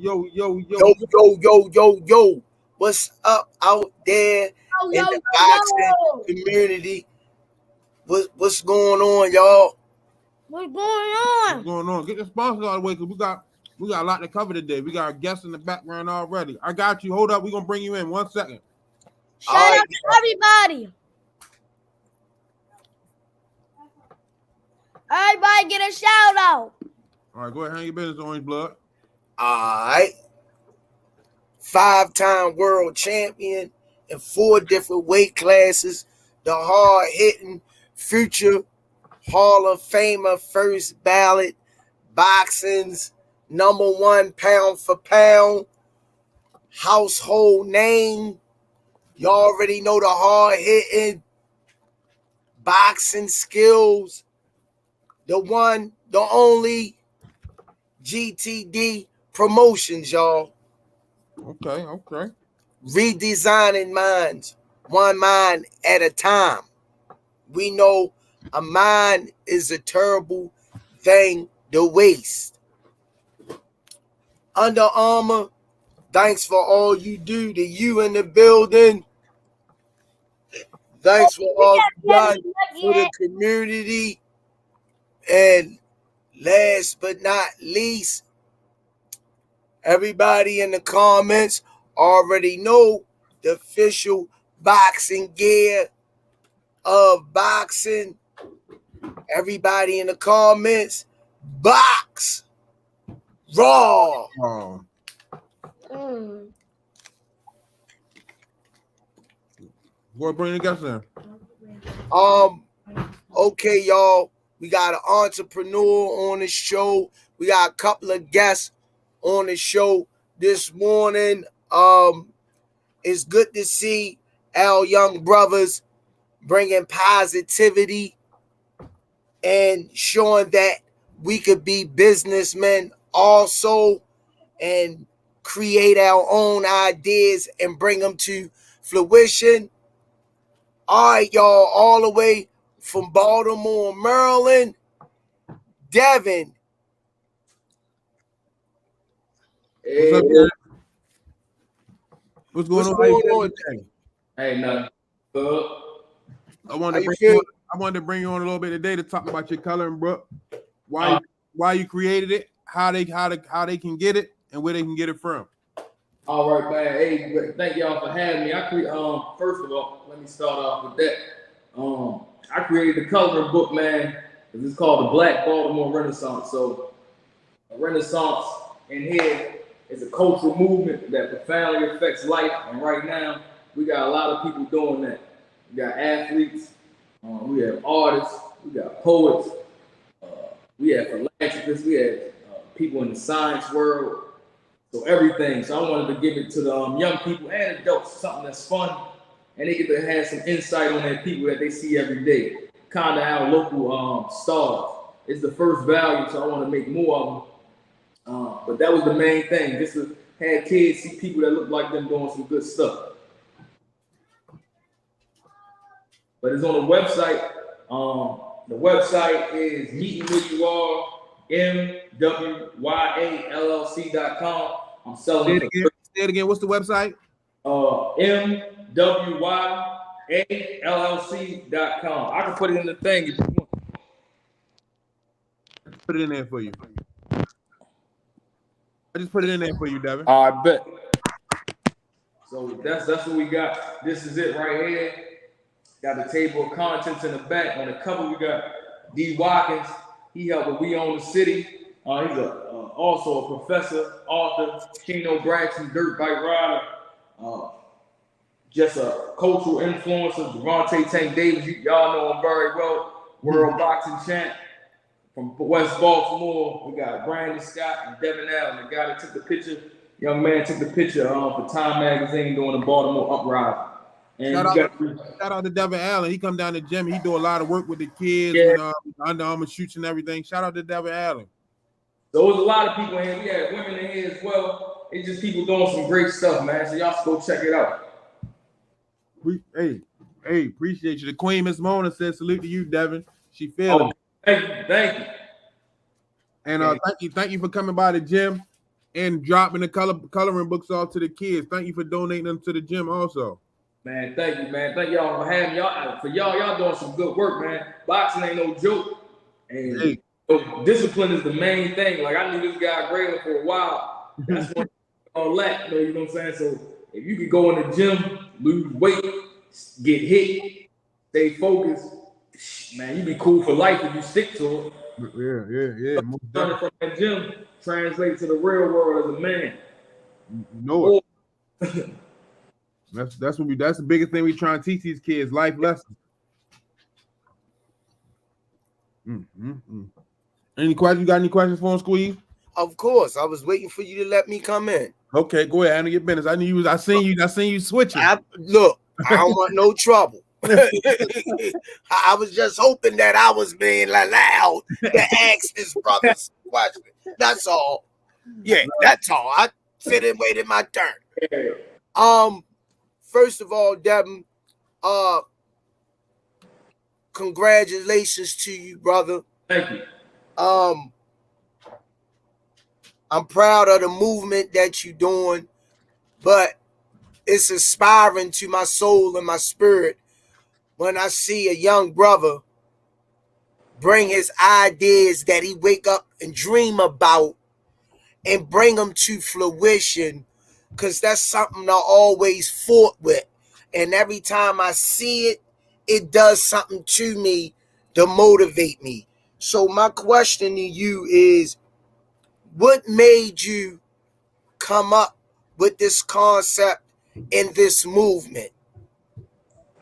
yo. What's up out there in the boxing community? What's going on, y'all? What's going on? What's going on? Get the sponsors out of the way because we got a lot to cover today. We got guests in the background already. I got you. Hold up. We're gonna bring you in 1 second. Shout out to everybody. Everybody get a shout out. All right, go ahead, hang your business, Orange Blood. All right. 5-time world champion in 4 different weight classes. The hard-hitting future Hall of Famer, first ballot, boxing's #1 pound for pound, household name. You already know the hard-hitting boxing skills. The one, the only GTD Promotions, y'all. Okay. Redesigning minds, one mind at a time. We know a mind is a terrible thing to waste. Under Armour, thanks for all you do to you in the building. Thanks for all you done for the community. And last but not least, everybody in the comments already know the official boxing gear of boxing. Everybody in the comments, box raw. Go bring the guests in. Okay, y'all. We got an entrepreneur on the show. We got a couple of guests on the show this morning. It's good to see our young brothers bringing positivity and showing that we could be businessmen also and create our own ideas and bring them to fruition. All right, y'all, all the way from Baltimore, Maryland, Devin. Hey, what's up, man? What's going on? Hey, nothing. I wanted to bring you on a little bit today to talk about your coloring book, why you created it, how they can get it, and where they can get it from. All right, man. Hey, thank y'all for having me. First of all, let me start off with that. I created the coloring book, man. It's called the Black Baltimore Renaissance. So, a Renaissance in here is a cultural movement that profoundly affects life. And right now, we got a lot of people doing that. We got athletes, we have artists, we got poets, we have philanthropists, we have people in the science world. So everything. So I wanted to give it to the young people and adults, something that's fun, and they get to have some insight on their people that they see every day. Kind of our local stars. It's the first value, so I want to make more of them. But that was the main thing, just to have kids see people that look like them doing some good stuff. But it's on the website. The website is meetingwhereyoure, MWYALLC.com. I'm selling Say it again. What's the website? MWYALLC.com. I can put it in the thing if you want. Put it in there for you. I just put it in there for you, Devin. I bet. So that's what we got. This is it right here. Got the table of contents in the back. On the cover, we got D. Wilkins. He helped with We Own the City. He's also a professor, author, Keno Braxton, dirt bike rider, just a cultural influencer. Devontae Tank Davis, y'all know him very well. World boxing champ from West Baltimore. We got Brandon Scott and Devin Allen, the guy that took the picture. Young man took the picture for Time Magazine during the Baltimore uprising. And shout out to Devin Allen. He come down to the gym. He do a lot of work with the kids when Under Armour shoots and everything. Shout out to Devin Allen. So there's a lot of people in here. We had women in here as well. It's just people doing some great stuff, man. So y'all should go check it out. Hey, appreciate you. The Queen, Miss Mona, says salute to you, Devin. She feeling it. Thank you. And thank you for coming by the gym. and dropping the coloring books off to the kids. Thank you for donating them to the gym also. Man, thank you, man. Thank y'all for having y'all. For y'all doing some good work, man. Boxing ain't no joke. And discipline is the main thing. Like, I knew this guy Graylin for a while. That's what all that, you know what I'm saying? So if you could go in the gym, lose weight, get hit, stay focused, man, you be cool for life if you stick to it. Yeah. Learning from that gym, translate to the real world as a man. You know it. That's the biggest thing we try and teach these kids, life lessons. Any questions? You got any questions for him, Squeeze? Of course. I was waiting for you to let me come in. Okay, go ahead. Handle your business. I seen you switching. Look, I don't want no trouble. I was just hoping that I was being allowed to ask this brother's question. That's all. Yeah, that's all. I sit and waited my turn. First of all, Devin, congratulations to you, brother. Thank you. I'm proud of the movement that you're doing, but it's inspiring to my soul and my spirit when I see a young brother bring his ideas that he wake up and dream about and bring them to fruition, because that's something I always fought with. And every time I see it, it does something to me to motivate me. So my question to you is, what made you come up with this concept and this movement?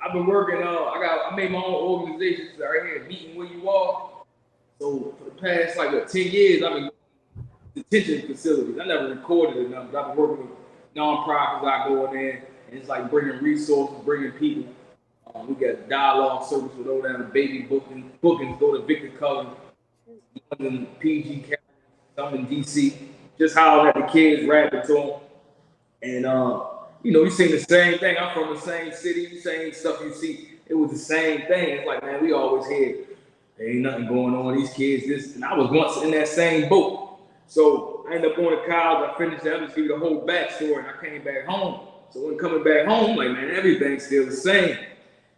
I've been working. I made my own organization right here, Meeting Where You Are. So for the past 10 years, I've been detention facilities. I never recorded enough, but I've been working with nonprofits. I go in there, and it's like bringing resources, bringing people. We got dialogue service with go down to baby bookings, go to Victor Cullen, London, PG County, some in DC. Just holler at the kids, rapping to them. And, you seen the same thing. I'm from the same city, same stuff you see. It was the same thing. It's like, man, we always hear, there ain't nothing going on. These kids, this. And I was once in that same boat. So I ended up going to college. I finished that. I just give you the whole backstory. And I came back home. So when coming back home, like, man, everything's still the same.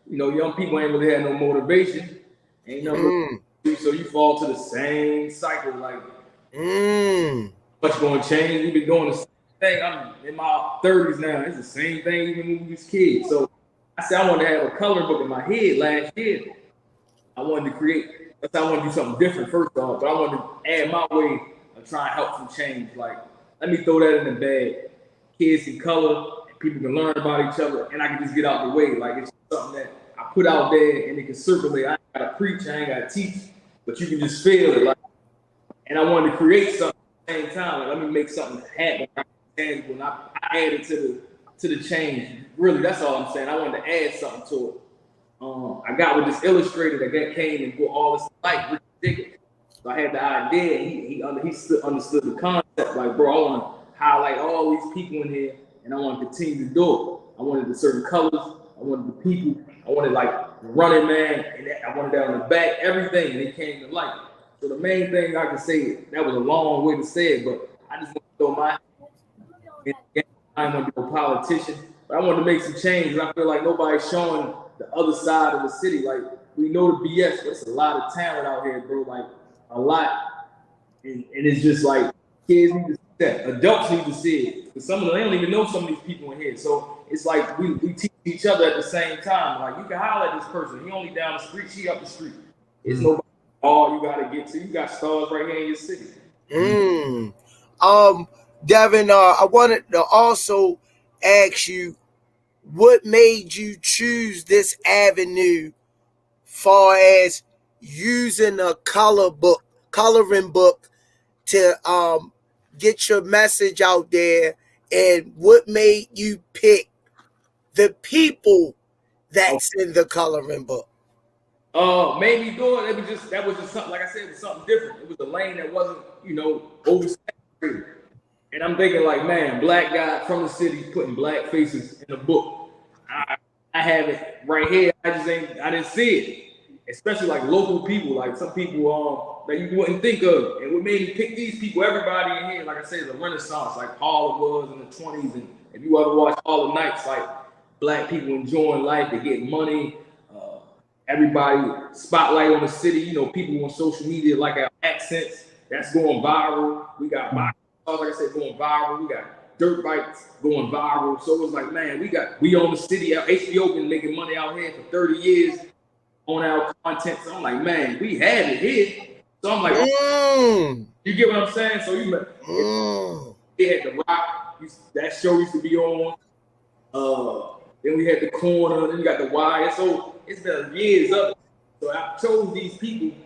Young people ain't really had no motivation. Ain't nothing. So you fall to the same cycle. Like, what's going to change? We've been doing the same thing. I'm in my 30s now. It's the same thing even when we was kids. So I said I wanted to have a coloring book in my head last year. I wanted to create. I wanted to do something different first off, but I wanted to add my way of trying to help some change. Like, let me throw that in the bag. Kids can color, people can learn about each other, and I can just get out the way. Like, it's something that I put out there and it can circulate. I ain't gotta preach, I ain't gotta teach, but you can just feel it. Like, and I wanted to create something at the same time. Like, let me make something happen. Tangible, and I added to the change. Really, that's all I'm saying. I wanted to add something to it. I got with this illustrator that came and brought all this light, Rize. So I had the idea, and he understood the concept. Like, bro, I want to highlight all these people in here, and I want to continue to do it. I wanted the certain colors. I wanted the people. I wanted like the running man, and I wanted that on the back, everything, and it came to light. So the main thing I can say, that was a long way to say it, but I just want to throw my. I didn't want to be a politician, but I wanted to make some change. And I feel like nobody's showing the other side of the city. Like, we know the BS, but it's a lot of talent out here, bro. Like, a lot. And it's just like, kids need to see that. Adults need to see it. Because some of them, they don't even know some of these people in here. So it's like we teach each other at the same time. Like, you can holler at this person. He only down the street, she up the street. It's nobody all you got to get to. You got stars right here in your city. Devin, I wanted to also ask you, what made you choose this avenue far as using a coloring book to get your message out there, and what made you pick the people that's in the coloring book? Made me do it. That was just something, like I said, it was something different. It was a lane that wasn't, oversaturated. And I'm thinking, like, man, black guy from the city putting black faces in a book. I have it right here. I didn't see it. especially like local people, like some people that you wouldn't think of. And what made me pick these people, everybody in here, like I said, is a renaissance, like Harlem was in the 20s. And if you ever watch Harlem Nights, like black people enjoying life, they get money. Everybody spotlight on the city. You know, people on social media like our accents. That's going viral. We got like I said, going viral. We got dirt bikes going viral. So it was like, man, we own the city. HBO been making money out here for 30 years on our content. So I'm like, man, we had it here. So I'm like, you get what I'm saying? So they had The Rock. That show used to be on. Then we had The Corner. Then we got The Wire. So it's been years up. So I chose these people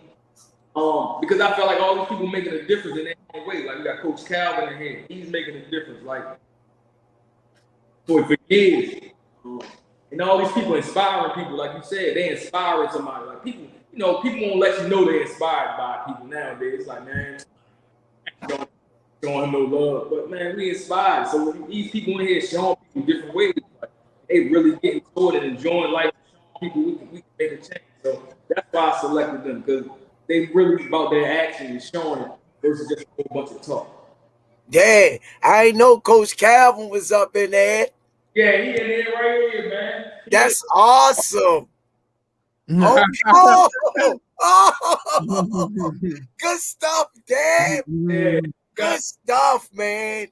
because I felt like all these people making a difference in their own way. Like we got Coach Calvin in here. He's making a difference. Like for years. And all these people inspiring people, like you said, they inspiring somebody. Like people, you know, people won't let you know they're inspired by people nowadays. It's like, man, don't showing him no love. But man, we inspired. So these people in here showing people different ways. Like, they really getting toward it, enjoying life, showing people we can make a change. So that's why I selected them, because they really about their action and showing it versus just a whole bunch of talk. Yeah, I ain't know Coach Calvin was up in there. Yeah, he in there right here, man. That's awesome. Oh, good stuff, Dad. Yeah. Good stuff, man.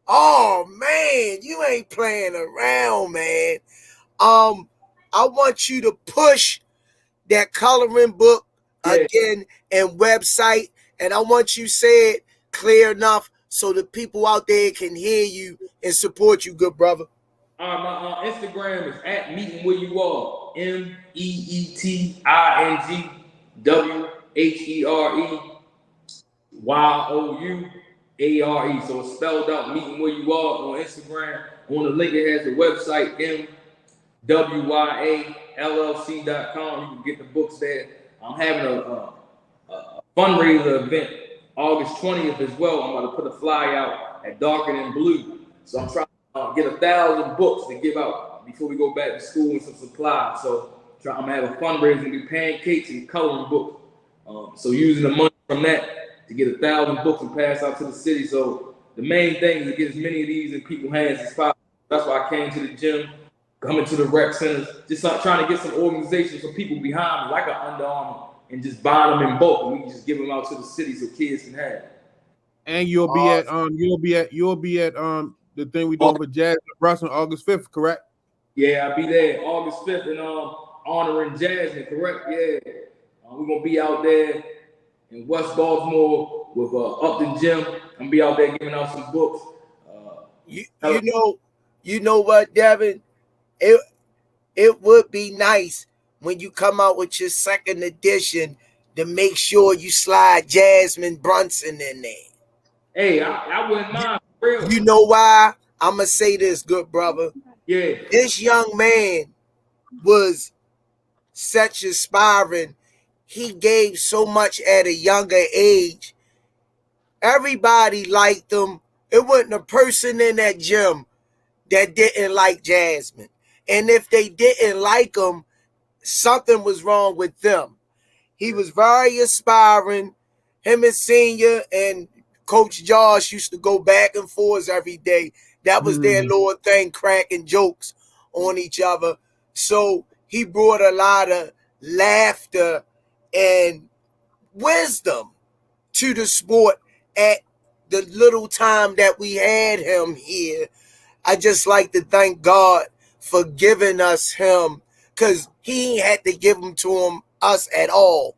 Oh man, you ain't playing around, man. I want you to push that coloring book again and website, and I want you to say it clear enough so the people out there can hear you and support you, good brother. My Instagram is at Meeting Where You Are. MEetingWhereYouAre. So it's spelled out Meeting Where You Are on Instagram. On the link it has the website MWYALLC.com. You can get the books there. I'm having a fundraiser event August 20th as well. I'm about to put a flyer out at Darker Than Blue. So I'm trying to get 1,000 books to give out before we go back to school and some supplies. So I'm gonna have a fundraiser and do pancakes and coloring books. So using the money from that to get 1,000 books and pass out to the city. So the main thing is to get as many of these in people's hands as possible. That's why I came to the gym, coming to the rec centers, just trying to get some organizations, some people behind me, like an Under Armour, and just buy them in bulk, and we can just give them out to the city so kids can have it. And you'll be at the thing we doing with Jasmine Brunson August 5th, correct? Yeah, I'll be there August 5th and honoring Jasmine, correct? Yeah. We're gonna be out there in West Baltimore with Upton Gym. I'm gonna be out there giving out some books. You know what, Devin? It would be nice when you come out with your second edition to make sure you slide Jasmine Brunson in there. Hey, I wouldn't mind. For real. You know why? I'm going to say this, good brother. Yeah. This young man was such inspiring. He gave so much at a younger age. Everybody liked him. It wasn't a person in that gym that didn't like Jasmine. And if they didn't like him, something was wrong with them. He was very inspiring. Him and Senior and Coach Josh used to go back and forth every day. That was their little thing, cracking jokes on each other. So he brought a lot of laughter and wisdom to the sport at the little time that we had him here. I just like to thank God for giving us him, because he had to give them to us at all.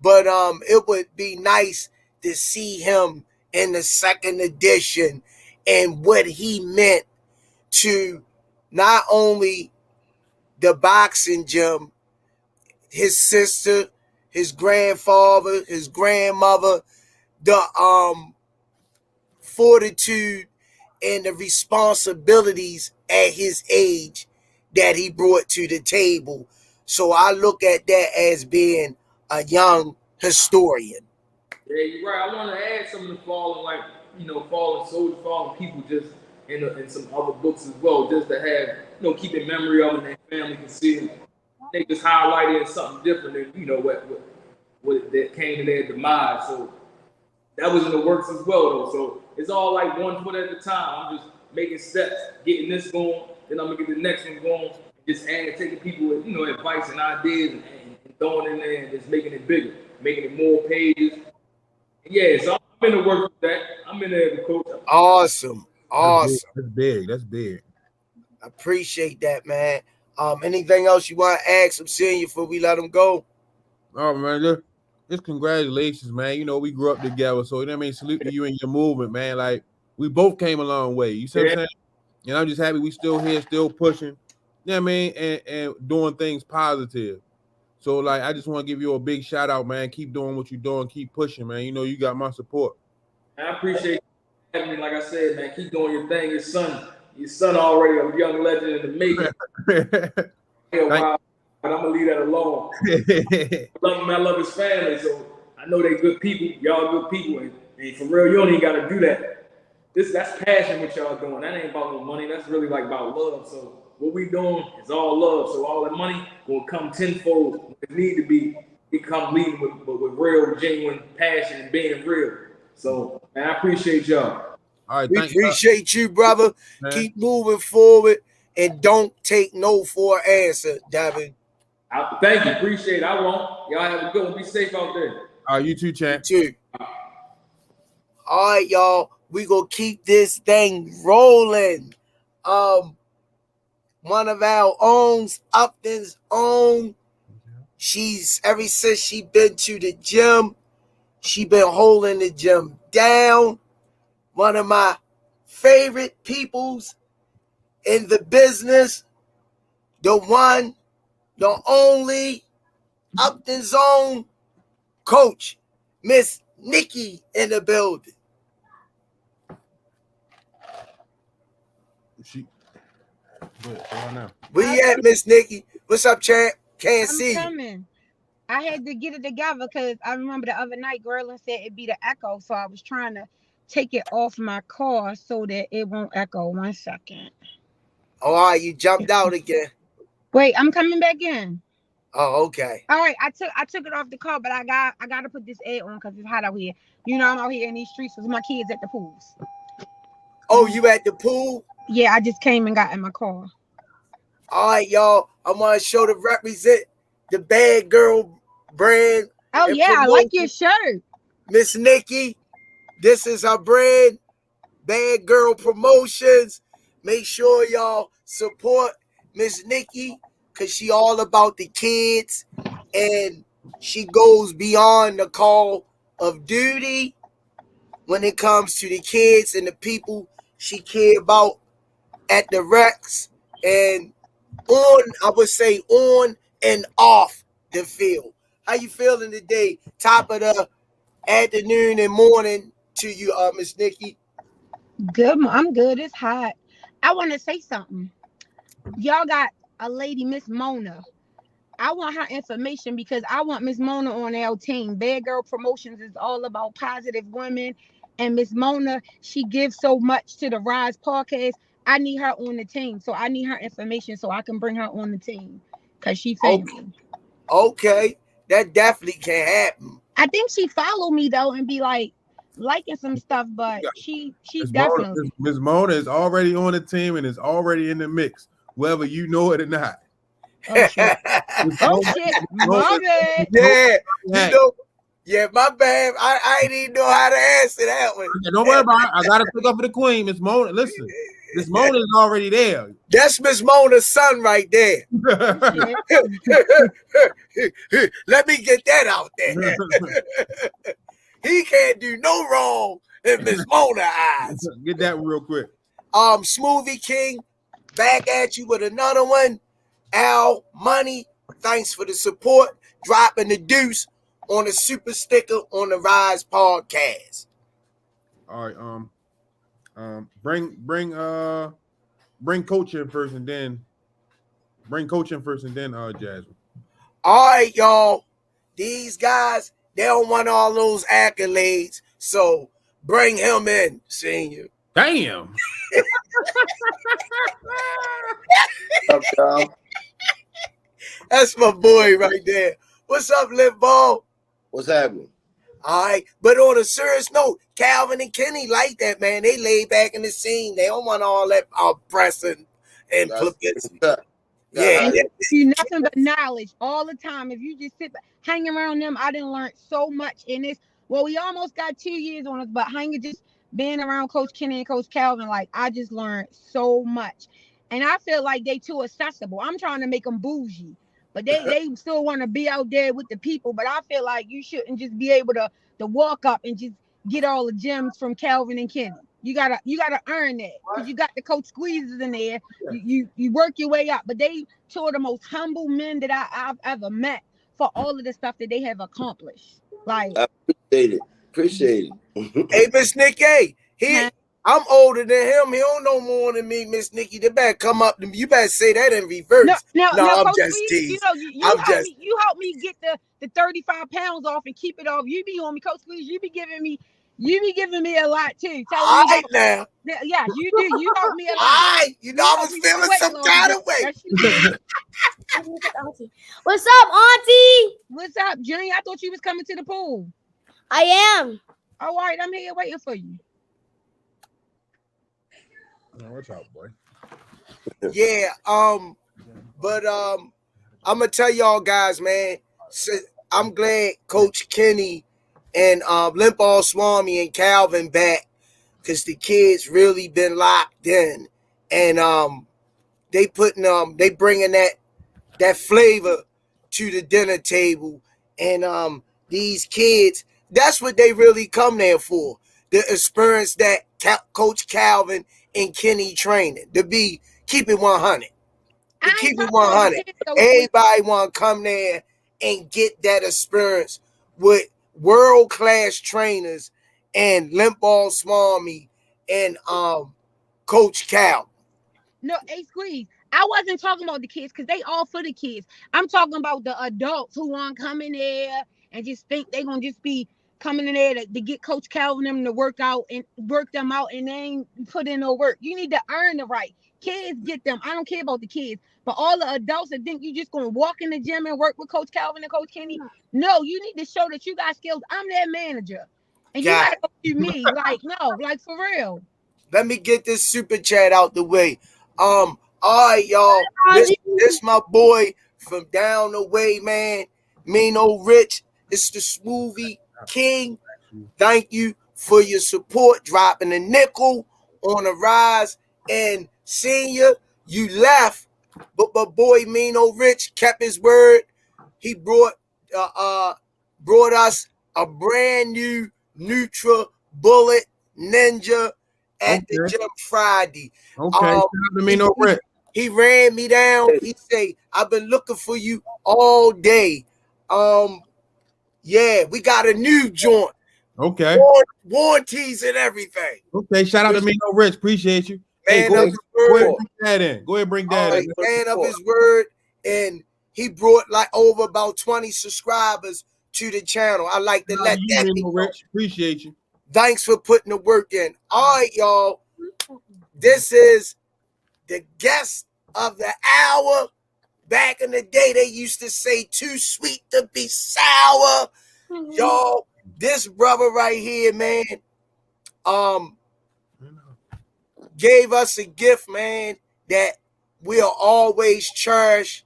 But it would be nice to see him in the second edition and what he meant to not only the boxing gym, his sister, his grandfather, his grandmother, the fortitude and the responsibilities at his age that he brought to the table. So I look at that as being a young historian. Yeah, you're right. I want to add some of the fallen soldiers, fallen people, just in some other books as well, just to have, keep in memory of them and their family can see them. they just highlighted something different than, you know, what that came to their demise. So that was in the works as well, though. So it's all like 1 foot at a time. I'm just making steps, getting this going, then I'm gonna get the next one going, just taking people with, you know, advice and ideas and throwing in there and just making it bigger, making it more pages. Yeah, so I'm in the work with that. I'm in there as a coach. Awesome. That's big. That's big. I appreciate that, man. Anything else you want to ask him, senior, before we let him go? Oh man, just congratulations, man. You know, we grew up together, so you know what I mean. Salute to you and your movement, man. Like we both came a long way. You see what I'm saying? And I'm just happy we still here, still pushing. You know what I mean? And doing things positive. So like, I just want to give you a big shout out, man. Keep doing what you're doing. Keep pushing, man. You know, you got my support. I appreciate you having me. Like I said, man, keep doing your thing. Your son already a young legend in the making. But I'm gonna leave that alone. I love him. I love his family. So I know they good people. Y'all good people, and for real, you don't even gotta do that. That's passion what y'all doing. That ain't about no money. That's really like about love. So what we doing is all love. So all that money will come tenfold. It need to be. It come leading with real, genuine passion and being real. So, man, I appreciate y'all. All right, we appreciate you, brother. Man. Keep moving forward and don't take no for an answer, Devin. Thank you. Appreciate it. I won't. Y'all have a good one. Be safe out there. All right, you too, champ. You too. All right, y'all. We gonna keep this thing rolling. One of our own, Upton's own. She's ever since she been to the gym, she been holding the gym down. One of my favorite peoples in the business, the one, the only, Upton's own coach, Miss Nikki in the building. Where you at, Miss Nikki? What's up, champ? Can't see you. I had to get it together because I remember the other night, Gerlin said it'd be the echo, so I was trying to take it off my car so that it won't echo. 1 second. All right, you jumped out again. Wait, I'm coming back in. Oh, okay. All right, I took it off the car, but I got to put this air on because it's hot out here. You know, I'm out here in these streets with my kids at the pools. Oh, you at the pool? Yeah, I just came and got in my car. All right, y'all. I want to show to represent the Bad Girl brand. Oh, yeah, I like your shirt. Miss Nikki, this is her brand, Bad Girl Promotions. Make sure y'all support Miss Nikki because she all about the kids and she goes beyond the call of duty when it comes to the kids and the people she care about at the Rex and I would say on and off the field. How you feeling today? Top of the afternoon and morning to you, Miss Nikki. Good. I'm good. It's hot. I want to say something. Y'all got a lady, Miss Mona. I want her information because I want Miss Mona on our team. Bad Girl Promotions is all about positive women. And Miss Mona, she gives so much to the Rize podcast. I need her on the team. So I need her information so I can bring her on the team because she family. Okay. That definitely can happen. I think she followed me though and be like liking some stuff, but she definitely. Miss Mona is already on the team and is already in the mix, whether you know it or not. Oh shit! Oh shit! Mona. Yeah, you know. Yeah, my bad. I didn't even know how to answer that one. Don't worry about it. I got to pick up for the queen, Miss Mona. Listen, Miss Mona is already there. That's Miss Mona's son right there. Let me get that out there. He can't do no wrong in Miss Mona's eyes. Get that real quick. Smoothie King, back at you with another one. Al Money, thanks for the support. Dropping the deuce on the super sticker on the Rize podcast. All right, bring coach in first and then Jasmine. All right, y'all. These guys, they don't want all those accolades, so bring him in, senior. Damn. That's my boy right there. What's up, Lip Ball? What's happening? All right, but on a serious note, Calvin and Kenny like that, man. They lay back in the scene. They don't want all that pressing and publicity. Yeah, you nothing but knowledge all the time. If you just sit back, hang around them, I didn't learn so much in this. Well, we almost got 2 years on us, but just being around Coach Kenny and Coach Calvin, like I just learned so much. And I feel like they too accessible. I'm trying to make them bougie, but they still want to be out there with the people. But I feel like you shouldn't just be able to walk up and just get all the gems from Calvin and Kenny. You gotta earn that because you got the Coach Squeezes in there. You work your way up. But they two of the most humble men that I've ever met for all of the stuff that they have accomplished. Like I appreciate it. Hey, Miss Nikki, I'm older than him. He don't know more than me, Miss Nikki. They better come up to me. You better say that in reverse. No, I'm Coach just Squeeze, teasing. you help me get the 35 pounds off and keep it off. You be on me, Coach Squeeze. You be giving me a lot too. All right now. Yeah, you do. You help me a lot. All right. You know, I was feeling some kind of way. What's up, Auntie? What's up, Junior? I thought you was coming to the pool. I am. All right, I'm here waiting for you. What's up, boy? Yeah, but I'm gonna tell y'all guys, man. I'm glad Coach Kenny and Limpall Swami and Calvin back because the kids really been locked in, and they bringing that flavor to the dinner table, and these kids, that's what they really come there for, the experience that Coach Calvin and Kenny training, to keep it 100. To keep it 100. Everybody want to come there and get that experience with world-class trainers and Limpall Swami and Coach Cal. No, hey, Squeeze. I wasn't talking about the kids because they all for the kids. I'm talking about the adults who want to come in there and just think they're going to just be coming in there to get Coach Calvin them to work them out and they ain't put in no work. You need to earn the right. Kids get them. I don't care about the kids. But all the adults that think you just going to walk in the gym and work with Coach Calvin and Coach Kenny, no, you need to show that you got skills. I'm their manager. And you got to go to me. Like, no, like for real. Let me get this super chat out the way. All right, y'all. This my boy from down the way, man. Mino Rich. It's the Smoothie King. Thank you for your support. Dropping a nickel on the Rize. And Senior, you left, but my boy Mino Rich kept his word. He brought us a brand new Nutra Bullet Ninja at the gym Friday. Mino Rich. He ran me down. He say, I've been looking for you all day. Yeah, we got a new joint. Okay. Warranties and everything. Okay, shout out to Mino Rich. Appreciate you. Man, go ahead and bring that in. Go ahead and bring that in. Man of his word, and he brought like over about 20 subscribers to the channel. I like to let that be known. Appreciate you. Thanks for putting the work in. All right, y'all. This is the guest of the hour. Back in the day, they used to say too sweet to be sour. Y'all, this brother right here, man, gave us a gift, man, that we'll always cherish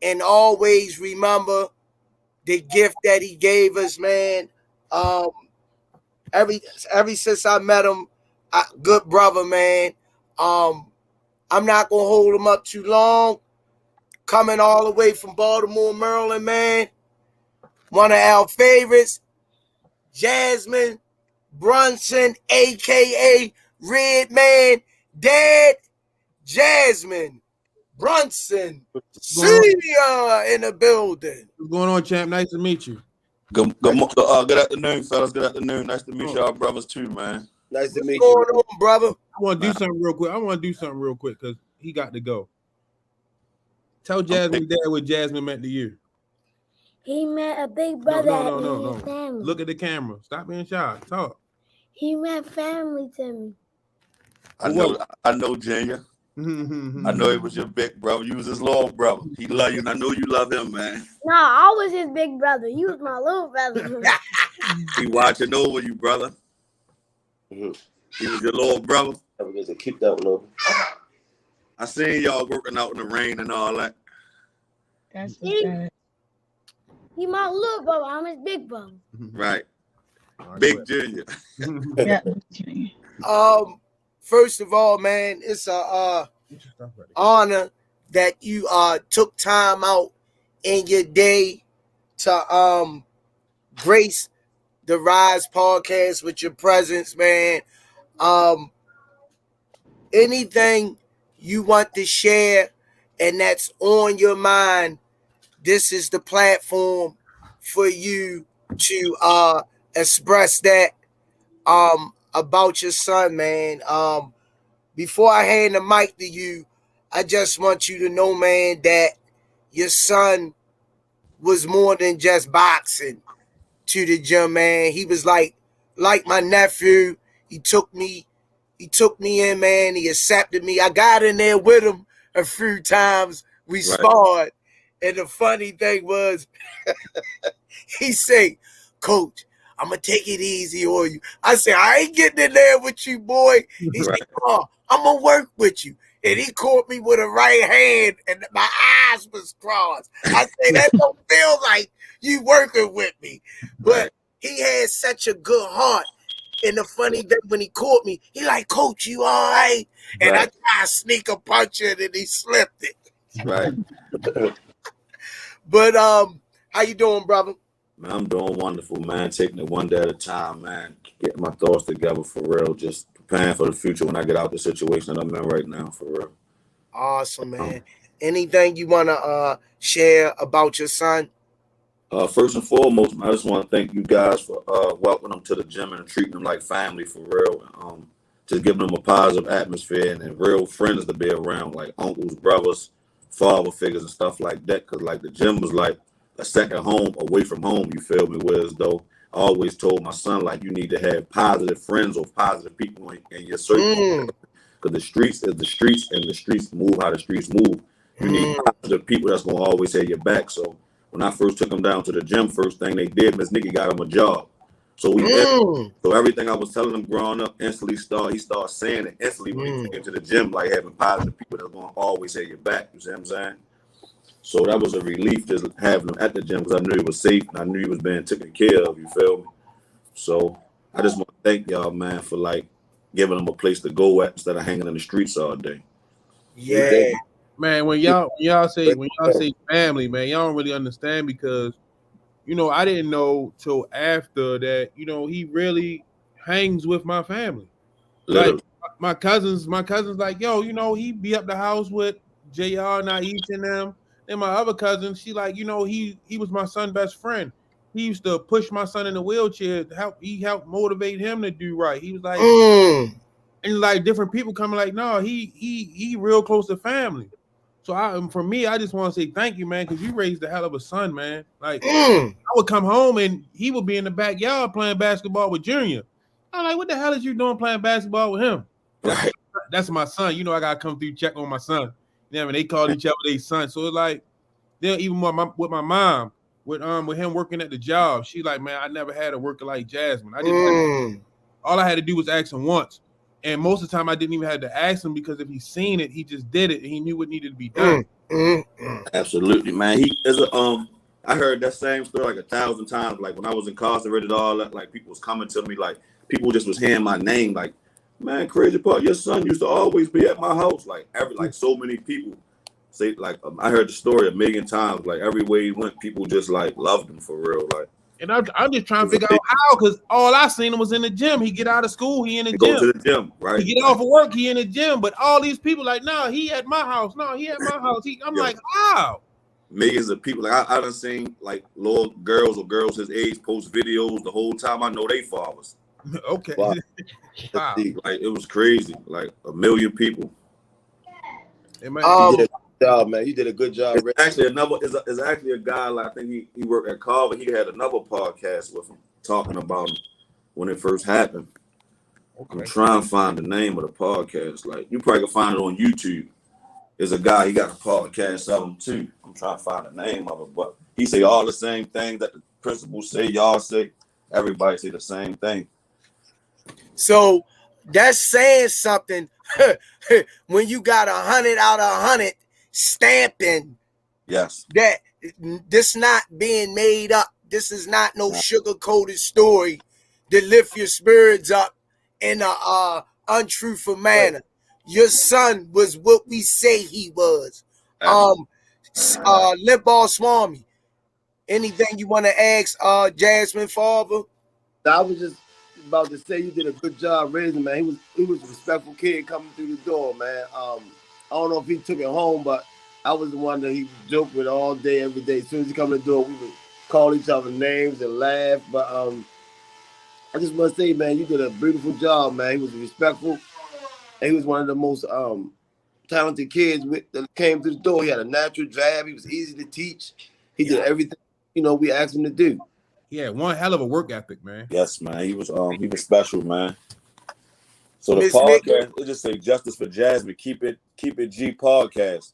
and always remember the gift that he gave us, man. Ever since I met him, good brother, man. I'm not gonna hold him up too long. Coming all the way from Baltimore, Maryland, man. One of our favorites, Jasmine Brunson, aka Red Man, Dad, Jasmine Brunson, Senior in the building. What's going on, champ? Nice to meet you. Good afternoon, fellas. Good afternoon. Nice to meet y'all brothers too, man. Nice to meet What's going on, brother? I want to do something real quick because he got to go. Tell Jasmine Dad what Jasmine meant to you. He meant a big brother. No. Family. Look at the camera. Stop being shy. Talk. He meant family to me. I know, Junior. I know he was your big brother. You was his little brother. He love you, and I know you love him, man. No, I was his big brother. You was my little brother. He watching over you, brother. Mm-hmm. He was your little brother. I'm going to keep that one open. I seen y'all working out in the rain and all that. That's what's up. He my little brother. I'm his big brother. Right. Big Junior. Yeah. First of all, man, it's a honor that you took time out in your day to grace the Rize podcast with your presence, man. Anything you want to share and that's on your mind, this is the platform for you to express that about your son, man. Before I hand the mic to you, I just want you to know, man, that your son was more than just boxing to the gym, man. He was like my nephew. He took me in, man. He accepted me. I got in there with him a few times. We sparred. And the funny thing was, he said, Coach, I'm going to take it easy on you. I said, I ain't getting in there with you, boy. He said, oh, I'm going to work with you. And he caught me with a right hand, and my eyes was crossed. I said, that don't feel like you working with me. But he had such a good heart. And the funny thing, when he caught me, he like, Coach, you all right? And I tried to sneak a punch in, and he slipped it. Right. But how you doing, brother? Man, I'm doing wonderful, man. Taking it one day at a time, man. Getting my thoughts together for real. Just preparing for the future when I get out the situation that I'm in right now, for real. Awesome, man. Anything you want to share about your son? First and foremost, man, I just want to thank you guys for welcoming them to the gym and treating them like family, for real. Just giving them a positive atmosphere and real friends to be around, like uncles, brothers, father figures and stuff like that. Because, like, the gym was like a second home away from home, you feel me? Whereas though I always told my son, like, you need to have positive friends or positive people in your circle. Because the streets is the streets, and the streets move how the streets move. You need positive people that's going to always have your back. So when I first took him down to the gym, first thing they did, Miss Nikki got him a job. So so everything I was telling him growing up instantly he started saying it instantly when he took him to the gym, like having positive people that's going to always have your back. You see what I'm saying? So that was a relief just having him at the gym, because I knew he was safe and I knew he was being taken care of, you feel me? So I just want to thank y'all, man, for like giving him a place to go at instead of hanging in the streets all day. Yeah. Man, when y'all say family, man, y'all don't really understand, because I didn't know till after that, he really hangs with my family. Literally. Like my cousins like, yo, he be up the house with JR and Aish and them. And my other cousin, she like, he was my son's best friend. He used to push my son in the wheelchair. He helped motivate him to do right. He was like, and like different people coming like, no, he real close to family. So for me, I just want to say thank you, man, because you raised a hell of a son, man. Like I would come home and he would be in the backyard playing basketball with Junior. I'm like, what the hell is you doing playing basketball with him? That's my son. I gotta come through check on my son. Yeah, they called each other their son. So it's like, then even more with my mom, with him working at the job. She like, man, I never had a worker like Jasmine. All I had to do was ask him once. And most of the time I didn't even have to ask him, because if he seen it, he just did it and he knew what needed to be done. Absolutely, man. He is I heard that same story like 1,000 times. Like when I was incarcerated, all that, like people was coming to me, like people just was hearing my name, like, man, crazy part, your son used to always be at my house. Like so many people say, like, I heard the story 1 million times. Like everywhere he went, people just like loved him for real. Like, and I'm just trying to figure out how, because all I seen him was in the gym. He get out of school, he in the gym. Go to the gym, right? He get off of work, he in the gym. But all these people like, no, he at my house. No, he at my house. I'm like, how? Millions of people. Like I done seen like little girls or girls his age post videos the whole time. I know they fathers. Okay. Wow. Wow. Like it was crazy. Like 1 million people. Hey, man, You did a good job, man. You did a good job. It's actually a guy, like I think he worked at Carver. He had another podcast with him talking about him when it first happened. Okay. I'm trying to find the name of the podcast. Like you probably can find it on YouTube. There's a guy, he got a podcast of him too. I'm trying to find the name of it, but he say all the same things that the principals say, y'all say, everybody say the same thing. So that's saying something when you got 100 out of 100 stamping. Yes. That this not being made up. This is not no sugar-coated story to lift your spirits up in a untruthful manner. Your son was what we say he was. Limbaugh Swami. Anything you want to ask Jasmine father? I was just about to say you did a good job raising, man. He was a respectful kid coming through the door, man. I don't know if he took it home, but I was the one that he joked with all day, every day. As soon as he come in the door, we would call each other names and laugh. But I just want to say, man, you did a beautiful job, man. He was respectful. And he was one of the most talented kids that came through the door. He had a natural drive. He was easy to teach. He did everything, we asked him to do. Yeah, one hell of a work ethic, man. Yes, man. He was special, man. So the Miss podcast, it just say Justice for Jasmine. Keep it G podcast.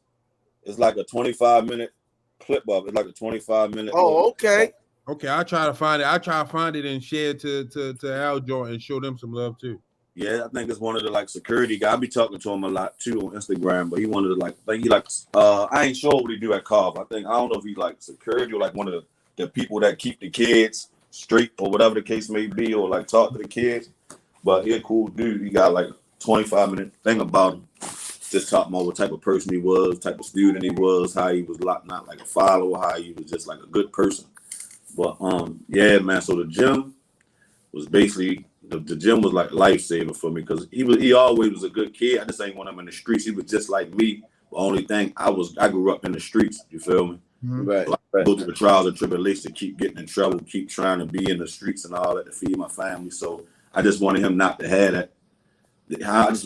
It's like a 25-minute clip of it. It's like a 25-minute. Oh, okay. Okay, I'll try to find it. I'll try to find it and share it to Al Jordan and show them some love too. Yeah, I think it's one of the security guys. I be talking to him a lot too on Instagram, but he one of the I ain't sure what he do at Carve. I don't know if he security or one of the people that keep the kids straight or whatever the case may be, or talk to the kids. But he a cool dude. He got 25-minute thing about him. Just talking about what type of person he was, type of student he was, how he was not like a follower, how he was just a good person. But yeah, man. So the gym was basically the gym was lifesaver for me because he always was a good kid. I just ain't want him in the streets. He was just like me. The only thing I grew up in the streets. You feel me? Mm-hmm. Right. Go through the trials and tribulations to keep getting in trouble, keep trying to be in the streets and all that to feed my family. So I just wanted him not to have that.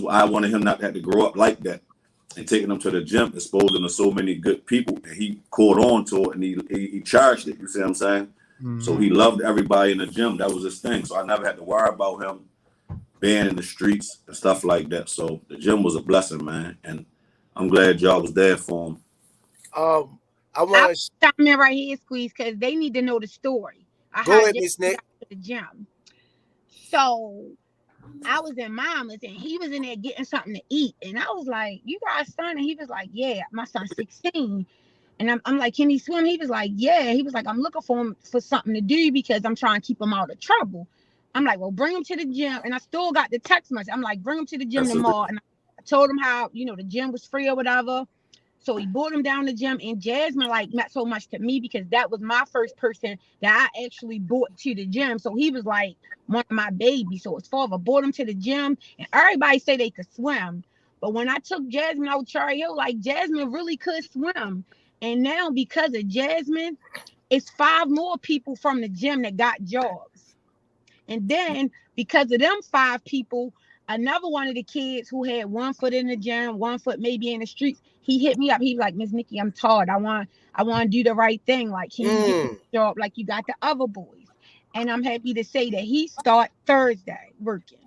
I wanted him not to have to grow up like that. And taking him to the gym, exposing him to so many good people, and he caught on to it and he charged it. You see what I'm saying? Mm-hmm. So he loved everybody in the gym. That was his thing. So I never had to worry about him being in the streets and stuff like that. So the gym was a blessing, man. And I'm glad y'all was there for him. I want to stop me right here, Squeeze, because they need to know the story. Go ahead, Miss Nick. To the gym. So I was in Mama's and he was in there getting something to eat. And I was like, you got a son? And he was like, yeah, my son's 16. And I'm like, can he swim? He was like, yeah. He was like, I'm looking for him for something to do because I'm trying to keep him out of trouble. I'm like, well, bring him to the gym. And I still got the text message. I'm like, bring him to the gym tomorrow. And I told him how, the gym was free or whatever. So he brought him down the gym, and Jasmine meant so much to me because that was my first person that I actually brought to the gym. So he was like one of my babies. So his father brought him to the gym, and everybody say they could swim. But when I took Jasmine out Cherry Hill, Jasmine really could swim. And now because of Jasmine, it's 5 more people from the gym that got jobs. And then because of them 5 people, another one of the kids who had 1 foot in the gym, 1 foot maybe in the streets, he hit me up. He was like, Miss Nikki, I'm tired. I want to do the right thing. Can you get this job like you got the other boys? And I'm happy to say that he start Thursday working.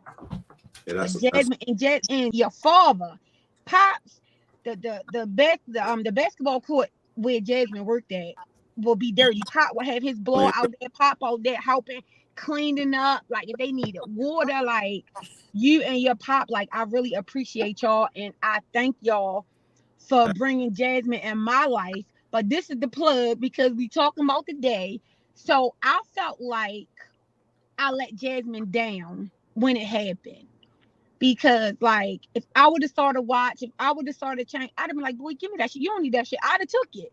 Yeah, and your father, Pops, the basketball court where Jasmine worked at will be dirty. Pop will have his blower out there, Pop out there helping cleaning up. If they needed water, you and your Pop, I really appreciate y'all, and I thank y'all for bringing Jasmine in my life. But this is the plug because we talking about the day. So I felt like I let Jasmine down when it happened. Because if I would have started watch, if I would have started change, I'd have been like, boy, give me that shit. You don't need that shit. I'd have took it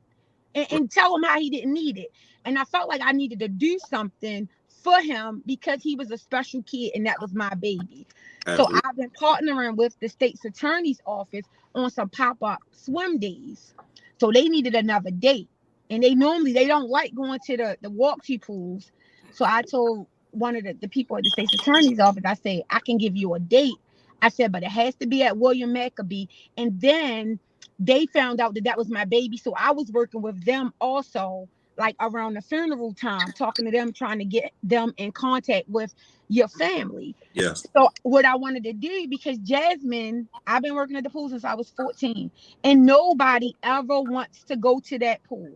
and tell him how he didn't need it. And I felt like I needed to do something for him because he was a special kid and that was my baby. Absolutely. So I've been partnering with the state's attorney's office on some pop-up swim days. So they needed another date. And they don't like going to the walk-to pools. So I told one of the people at the state's attorney's office, I said, I can give you a date. I said, but it has to be at William Maccabee. And then they found out that was my baby. So I was working with them also like around the funeral time, talking to them, trying to get them in contact with your family. Yes. So what I wanted to do, because Jasmine, I've been working at the pool since I was 14, and nobody ever wants to go to that pool.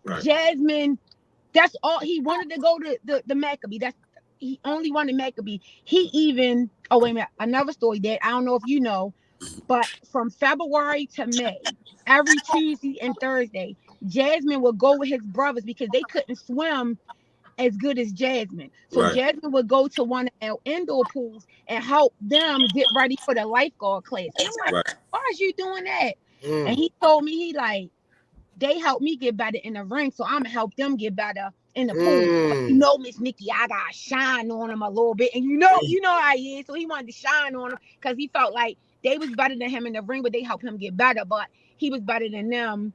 Right. Jasmine, that's all he wanted to go to the Maccabee. He only wanted Maccabee. He even, oh wait a minute, another story that I don't know if you know, but from February to May, every Tuesday and Thursday, Jasmine would go with his brothers because they couldn't swim as good as Jasmine. So Right. Jasmine would go to one of our indoor pools and help them get ready for the lifeguard class. And I'm like, Right. why is you doing that? Mm. And he told me, he like, they helped me get better in the ring, so I'm gonna help them get better in the pool. Mm. You know, Miss Nikki, I got shine on him a little bit, and you know how he is. So he wanted to shine on him because he felt like they was better than him in the ring, but they helped him get better. But he was better than them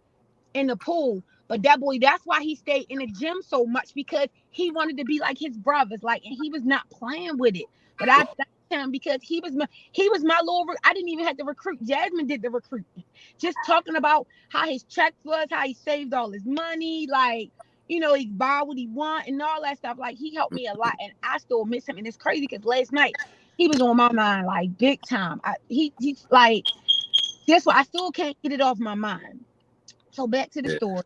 in the pool. But that boy, that's why he stayed in the gym so much, because he wanted to be like his brothers, like, and he was not playing with it. But I thanked him because he was my little. I didn't even have to recruit. Jasmine did the recruitment, just talking about how his checks was, how he saved all his money, like, you know, he buy what he want and all that stuff. Like, he helped me a lot, and I still miss him. And it's crazy because last night he was on my mind like big time. He's like, this one I still can't get it off my mind. So back to the story.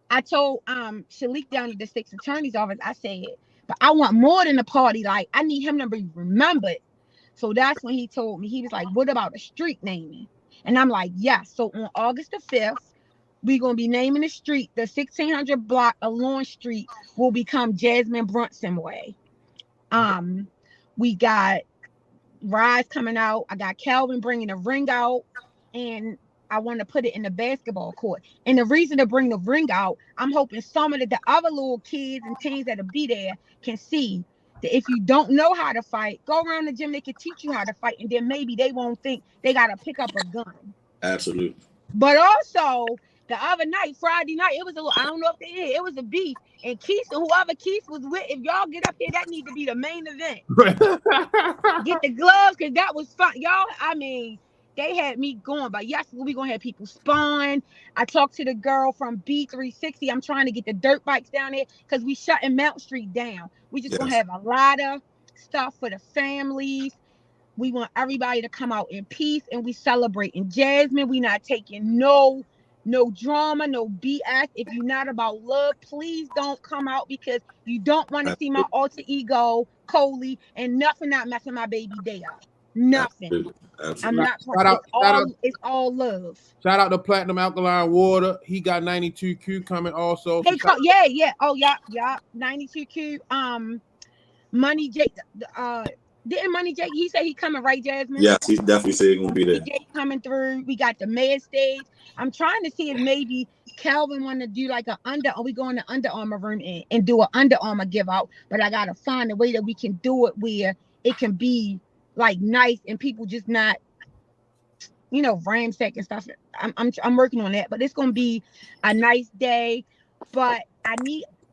I told Shalik down at the State's Attorney's office, I said, but I want more than a party. Like, I need him to be remembered. So that's when he told me, he was like, what about a street naming? And I'm like, yes. So on August the 5th, we're going to be naming the street. The 1600 block of Lawn Street will become Jasmine Brunson Way. We got Rize coming out. I got Calvin bringing the ring out. And I want to put it in the basketball court. And the reason to bring the ring out, I'm hoping some of the other little kids and teens that'll be there can see that if you don't know how to fight, go around the gym, they can teach you how to fight, and then maybe they won't think they got to pick up a gun. Absolutely. But also, the other night, Friday night, it was a little, I don't know if they did, it was a beef. And Keith, whoever Keith was with, if y'all get up there, that need to be the main event. Get the gloves, because that was fun. Y'all, I mean, they had me going, but yes, we're going to have people spawn. I talked to the girl from B360. I'm trying to get the dirt bikes down there because we shutting Mount Street down. We just going to have a lot of stuff for the families. We want everybody to come out in peace, and we celebrating Jasmine. We not taking no drama, no BS. If you're not about love, please don't come out, because you don't want to see my alter ego, Coley, and nothing not messing my baby day up. Nothing. Absolutely. I'm not. It's all love. Shout out to Platinum Alkaline Water. He got 92Q coming also. Yeah. Oh yeah. 92Q. Money Jake. Didn't Money Jake? He said he coming, right, Jasmine? Yes, he's definitely said he's gonna be there. Jake coming through. We got the med stage. I'm trying to see if maybe Calvin want to do like we go in the Under Armour room and do an Under Armour give out. But I gotta find a way that we can do it where it can be like nice and people just not, you know, ramsack and stuff. I'm working on that, but it's gonna be a nice day. But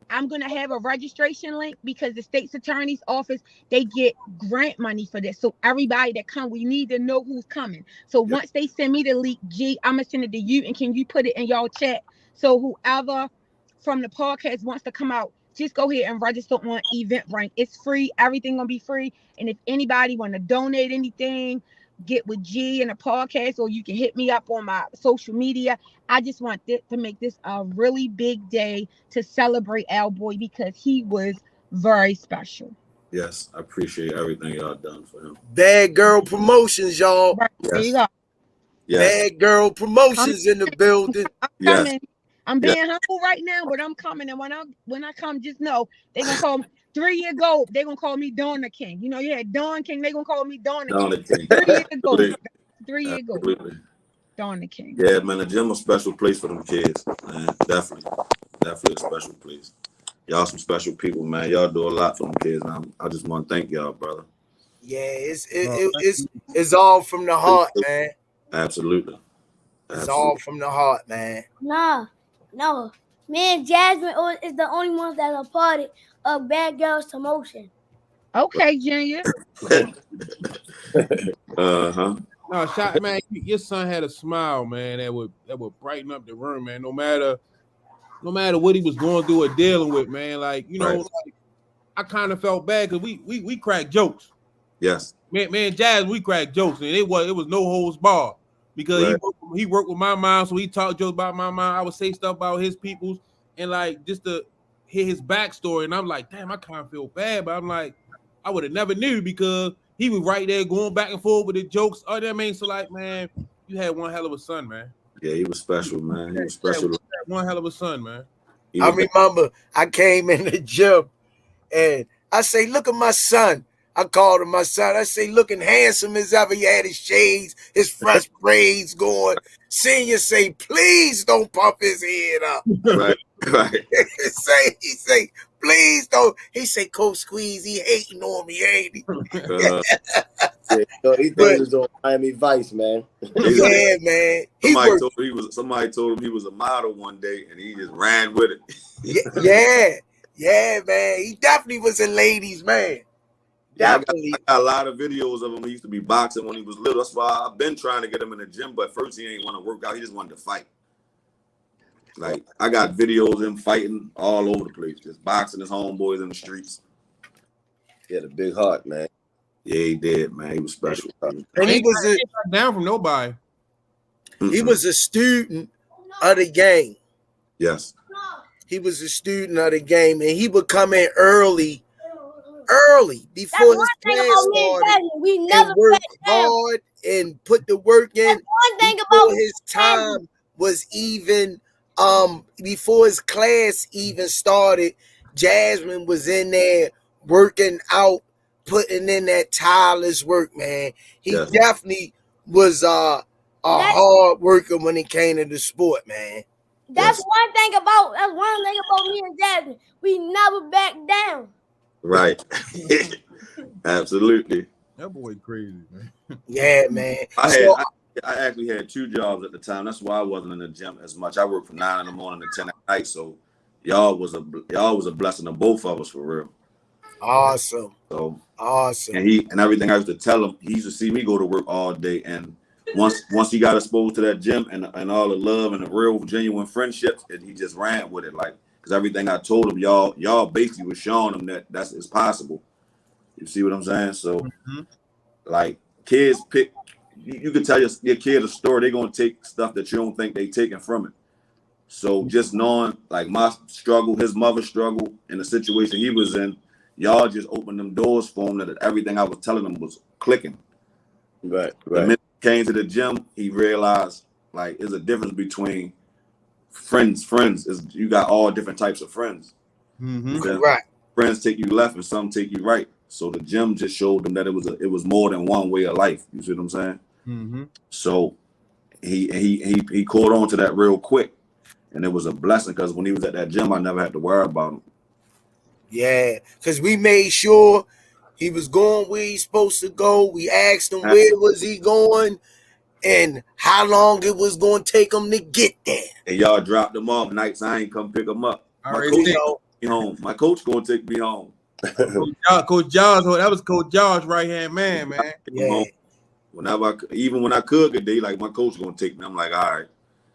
I'm gonna have a registration link, because the State's Attorney's office, they get grant money for this. So everybody that come, we need to know who's coming. So once they send me the link, I'm gonna send it to you, and can you put it in y'all chat? So whoever from the podcast wants to come out, just go ahead and register on Eventbrite. It's free. Everything gonna be free. And if anybody want to donate anything, get with G in the podcast, or you can hit me up on my social media. I just want to make this a really big day to celebrate our boy, because he was very special. Yes, I appreciate everything y'all done for him. Bad Girl Promotions, y'all. Right, there you go. Yes. Bad Girl Promotions in the building. I'm coming. Yes. I'm being humble right now, but I'm coming. And when I come, just know they gonna call me 3 years ago. They gonna call me Dawn the King. You know, you had Dawn King. They gonna call me Dawn the King. 3 years ago. 3 years ago. Dawn the King. Yeah, man, the gym a special place for them kids, man. Definitely a special place. Y'all some special people, man. Y'all do a lot for them kids. And I just want to thank y'all, brother. Yeah, it's all from the heart, man. Absolutely. It's all from the heart, man. No. Me and Jasmine is the only ones that are part of Bad Girls to Motion. Okay, Junior. Uh-huh. No, shot, man. Your son had a smile, man, that would brighten up the room, man. No matter no matter what he was going through or dealing with, man. Like, you know, Right. like, I kind of felt bad because we cracked jokes. Yes. Man, Jazz, we cracked jokes, and it was no holds barred because Right. he worked with my mom, so he talked jokes about my mom. I would say stuff about his peoples, and like just to hear his backstory, and I'm like, damn, I kind of feel bad, but I'm like, I would have never knew because he was right there going back and forth with the jokes. Oh, that means so like, man, you had one hell of a son, man. Yeah, he was special, man. He was special. You had one hell of a son, man. I remember I came in the gym and I say, look at my son. I called him my son. I say, looking handsome as ever. He had his shades, his fresh braids going. Senior say, please don't pump his head up. Right, right. he say, please don't. He say, Coach Squeeze, he hating on me, ain't he? Yeah, he thought he was on Miami Vice, man. Yeah, man. Somebody told him he was a model one day, and he just ran with yeah, it. man. He definitely was a ladies' man. Yeah, I got a lot of videos of him. He used to be boxing when he was little. That's why I've been trying to get him in the gym, but first he ain't want to work out. He just wanted to fight. Like, I got videos of him fighting all over the place, just boxing his homeboys in the streets. He had a big heart, man. Yeah, he did, man. He was special. And he was down from nobody. He was a student of the game. Yes. He was a student of the game, and he would come in early before his class started. We never and work hard and put the work in. That's one thing before about his time was even before his class even started. Jasmine was in there working out, putting in that tireless work, man. He definitely was a hard worker when it came to the sport, man. That's one thing about me and Devin. We never back down. Right. Absolutely. That boy crazy, man. Yeah, man. I actually had 2 jobs at the time. That's why I wasn't in the gym as much. I worked from 9 in the morning to 10 at night. So y'all was a blessing to both of us, for real. Awesome. So awesome. And everything I used to tell him, he used to see me go to work all day. And once he got exposed to that gym and all the love and the real genuine friendships, and he just ran with it. Like, because everything I told him, y'all basically was showing him that it's possible. You see what I'm saying? So like, kids pick, you can tell your kid a story, they're gonna take stuff that you don't think they taking from it. So just knowing like my struggle, his mother's struggle, and the situation he was in, y'all just opened them doors for him that everything I was telling him was clicking. Right. The minute he came to the gym, he realized like there's a difference between friends. You got all different types of friends. Right. Friends take you left and some take you right. So the gym just showed them that it was more than one way of life. You see what I'm saying? So he caught on to that real quick, and it was a blessing because when he was at that gym, I never had to worry about him. Yeah, because we made sure he was going where he's supposed to go. We asked him where was he going and how long it was going to take him to get there. And y'all dropped him off nights. I ain't come pick him up. My coach going to take me home. Coach Josh, that was Coach Josh' right hand man. Yeah. Even when I could get there, like my coach going to take me. I'm like, all right,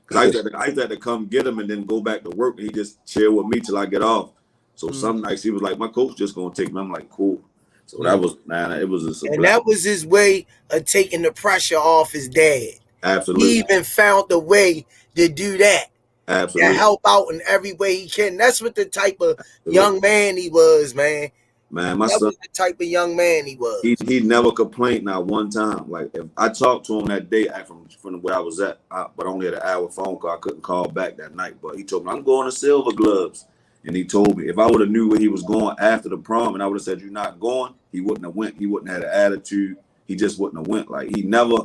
because I used to have to come get him and then go back to work, and he just chill with me till I get off. So some nights he was like, my coach just going to take me. I'm like, cool. So that was it was just that was his way of taking the pressure off his dad. Absolutely. He even found a way to do that. Absolutely. To help out in every way he can. That's what the type of young man he was, man. Man, my that son was the type of young man he was. He never complained not one time. Like, if I talked to him that day from where I was at, but only had an hour phone call. I couldn't call back that night. But he told me, I'm going to Silver Gloves. And he told me if I would have knew where he was going after the prom and I would have said, you're not going, he wouldn't have went. He wouldn't have had an attitude. He just wouldn't have went. Like, he never,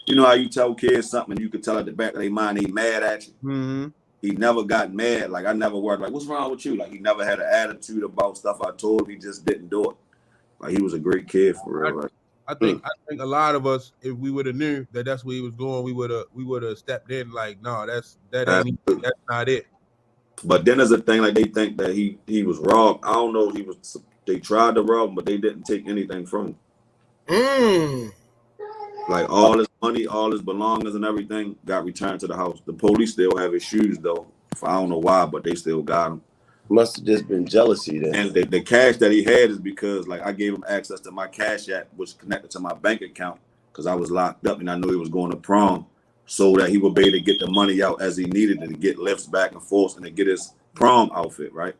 you know how you tell kids something and you could tell at the back of their mind they mad at you? He never got mad. Like, I never worried, like, what's wrong with you? Like, he never had an attitude about stuff I told him. He just didn't do it. Like, he was a great kid for real. Like, I think a lot of us, if we would have knew that that's where he was going, we would have stepped in. Like, no, that's not it. But then there's a thing, like, they think that he was robbed. I don't know. They tried to rob him, but they didn't take anything from him. Like, all his money, all his belongings and everything got returned to the house. The police still have his shoes, though, I don't know why, but they still got him. Must have just been jealousy then. And the cash that he had is because like I gave him access to my cash app, which connected to my bank account because I was locked up and I knew he was going to prom, so that he would be able to get the money out as he needed it to get lifts back and forth and to get his prom outfit, right?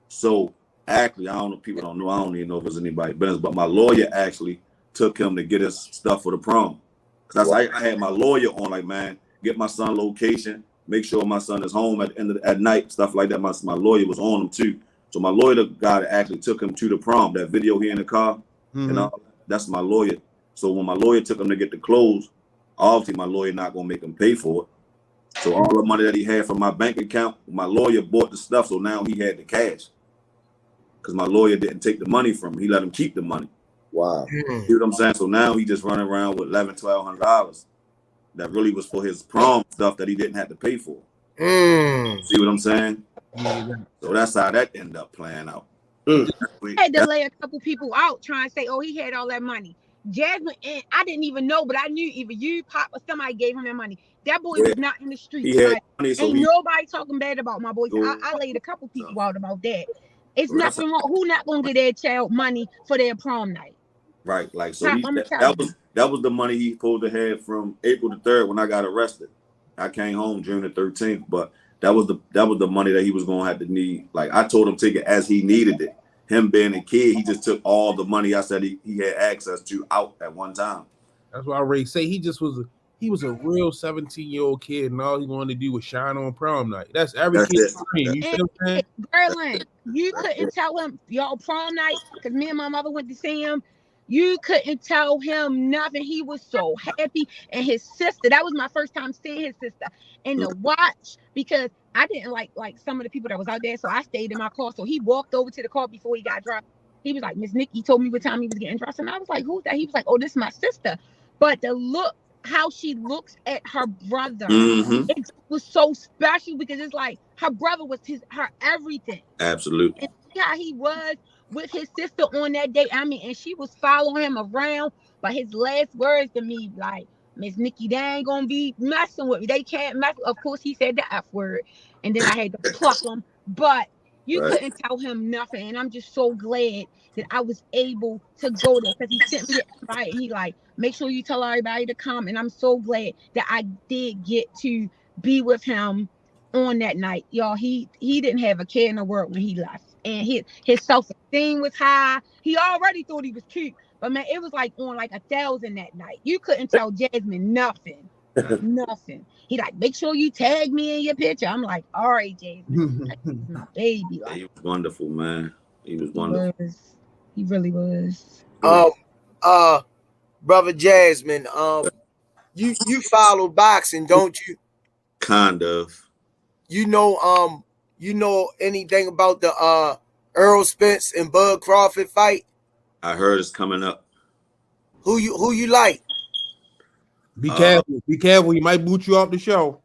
So actually, I don't know, people don't know, I don't even know if it's anybody's business, but my lawyer actually took him to get his stuff for the prom. Because I had my lawyer on, like, man, get my son location, make sure my son is home at the end of at night, stuff like that. My lawyer was on him too. So my lawyer, the guy that actually took him to the prom, that video here in the car, and all, that's my lawyer. So when my lawyer took him to get the clothes, obviously my lawyer not gonna make him pay for it. So all the money that he had from my bank account, my lawyer bought the stuff, so now he had the cash. Because my lawyer didn't take the money from him, he let him keep the money. Wow. You know what I'm saying? So now he just running around with $1,100-$1,200 that really was for his prom stuff that he didn't have to pay for. See what I'm saying? So that's how that ended up playing out. I had to lay a couple people out trying to say, oh, he had all that money. Jasmine, and I didn't even know, but I knew either you, Pop, or somebody gave him that money. That boy was not in the street. He had money, so ain't nobody talking bad about my boy. I laid a couple people out about that. It's nothing wrong. Who not gonna get their child money for their prom night? Right, like so. That was the money he supposed to have from April the 3rd when I got arrested. I came home June the 13th, but that was the money that he was gonna have to need. Like I told him take it as he needed it. Him being a kid, he just took all the money I said he had access to out at one time. That's why Ray say he was a real 17-year-old kid, and all he wanted to do was shine on prom night. That's every kid's dream. You feel what I'm saying? Berlin, you couldn't tell him y'all prom night because me and my mother went to see him. You couldn't tell him nothing. He was so happy. And his sister, that was my first time seeing his sister. And the watch, because I didn't like some of the people that was out there, so I stayed in my car. So he walked over to the car before he got dressed. He was like, Miss Nikki told me what time he was getting dressed. And I was like, who's that? He was like, oh, this is my sister. But the look, how she looks at her brother, it was so special because it's like her brother was her everything. Absolutely. And see how he was with his sister on that day. I mean, and she was following him around, but his last words to me, like, Miss Nikki, they ain't gonna be messing with me. They can't mess. Of course, he said the F word, and then I had to pluck him. But you couldn't tell him nothing, and I'm just so glad that I was able to go there because he sent me the invite, and he like, make sure you tell everybody to come. And I'm so glad that I did get to be with him on that night, y'all. He didn't have a care in the world when he left. And his self-esteem was high. He already thought he was cute. But man, it was like on like 1,000 that night. You couldn't tell Jasmine nothing. Nothing. He like, make sure you tag me in your picture. I'm like, all right, Jasmine. Like, my baby. Like, he was wonderful, man. He was wonderful. He really was. Brother Jasmine, you follow boxing, don't you? Kind of. You know anything about the Errol Spence and Bud Crawford fight? I heard it's coming up. Who you like? Be careful. Be careful. He might boot you off the show.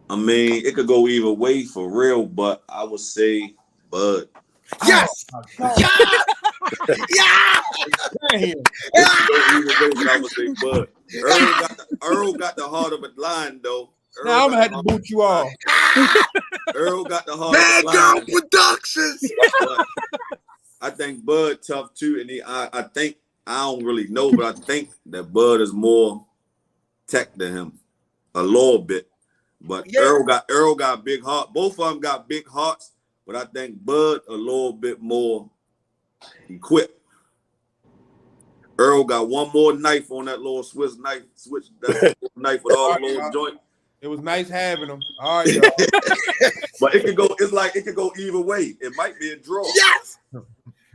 I mean, it could go either way for real, but I would say Bud. Yes. Yeah. I would say Bud. Earl got the heart of a lion, though. Now I'm gonna have to boot you off. Earl got the heart of a lion. Productions. I think Bud tough too, and I think I don't really know, but I think that Bud is more tech than him a little bit. But Earl got big heart. Both of them got big hearts, but I think Bud a little bit more equipped. Earl got one more knife on that little Swiss knife, knife with all the little joint. It was nice having him. All right, y'all. But it could go. It's like it could go either way. It might be a draw. Yes.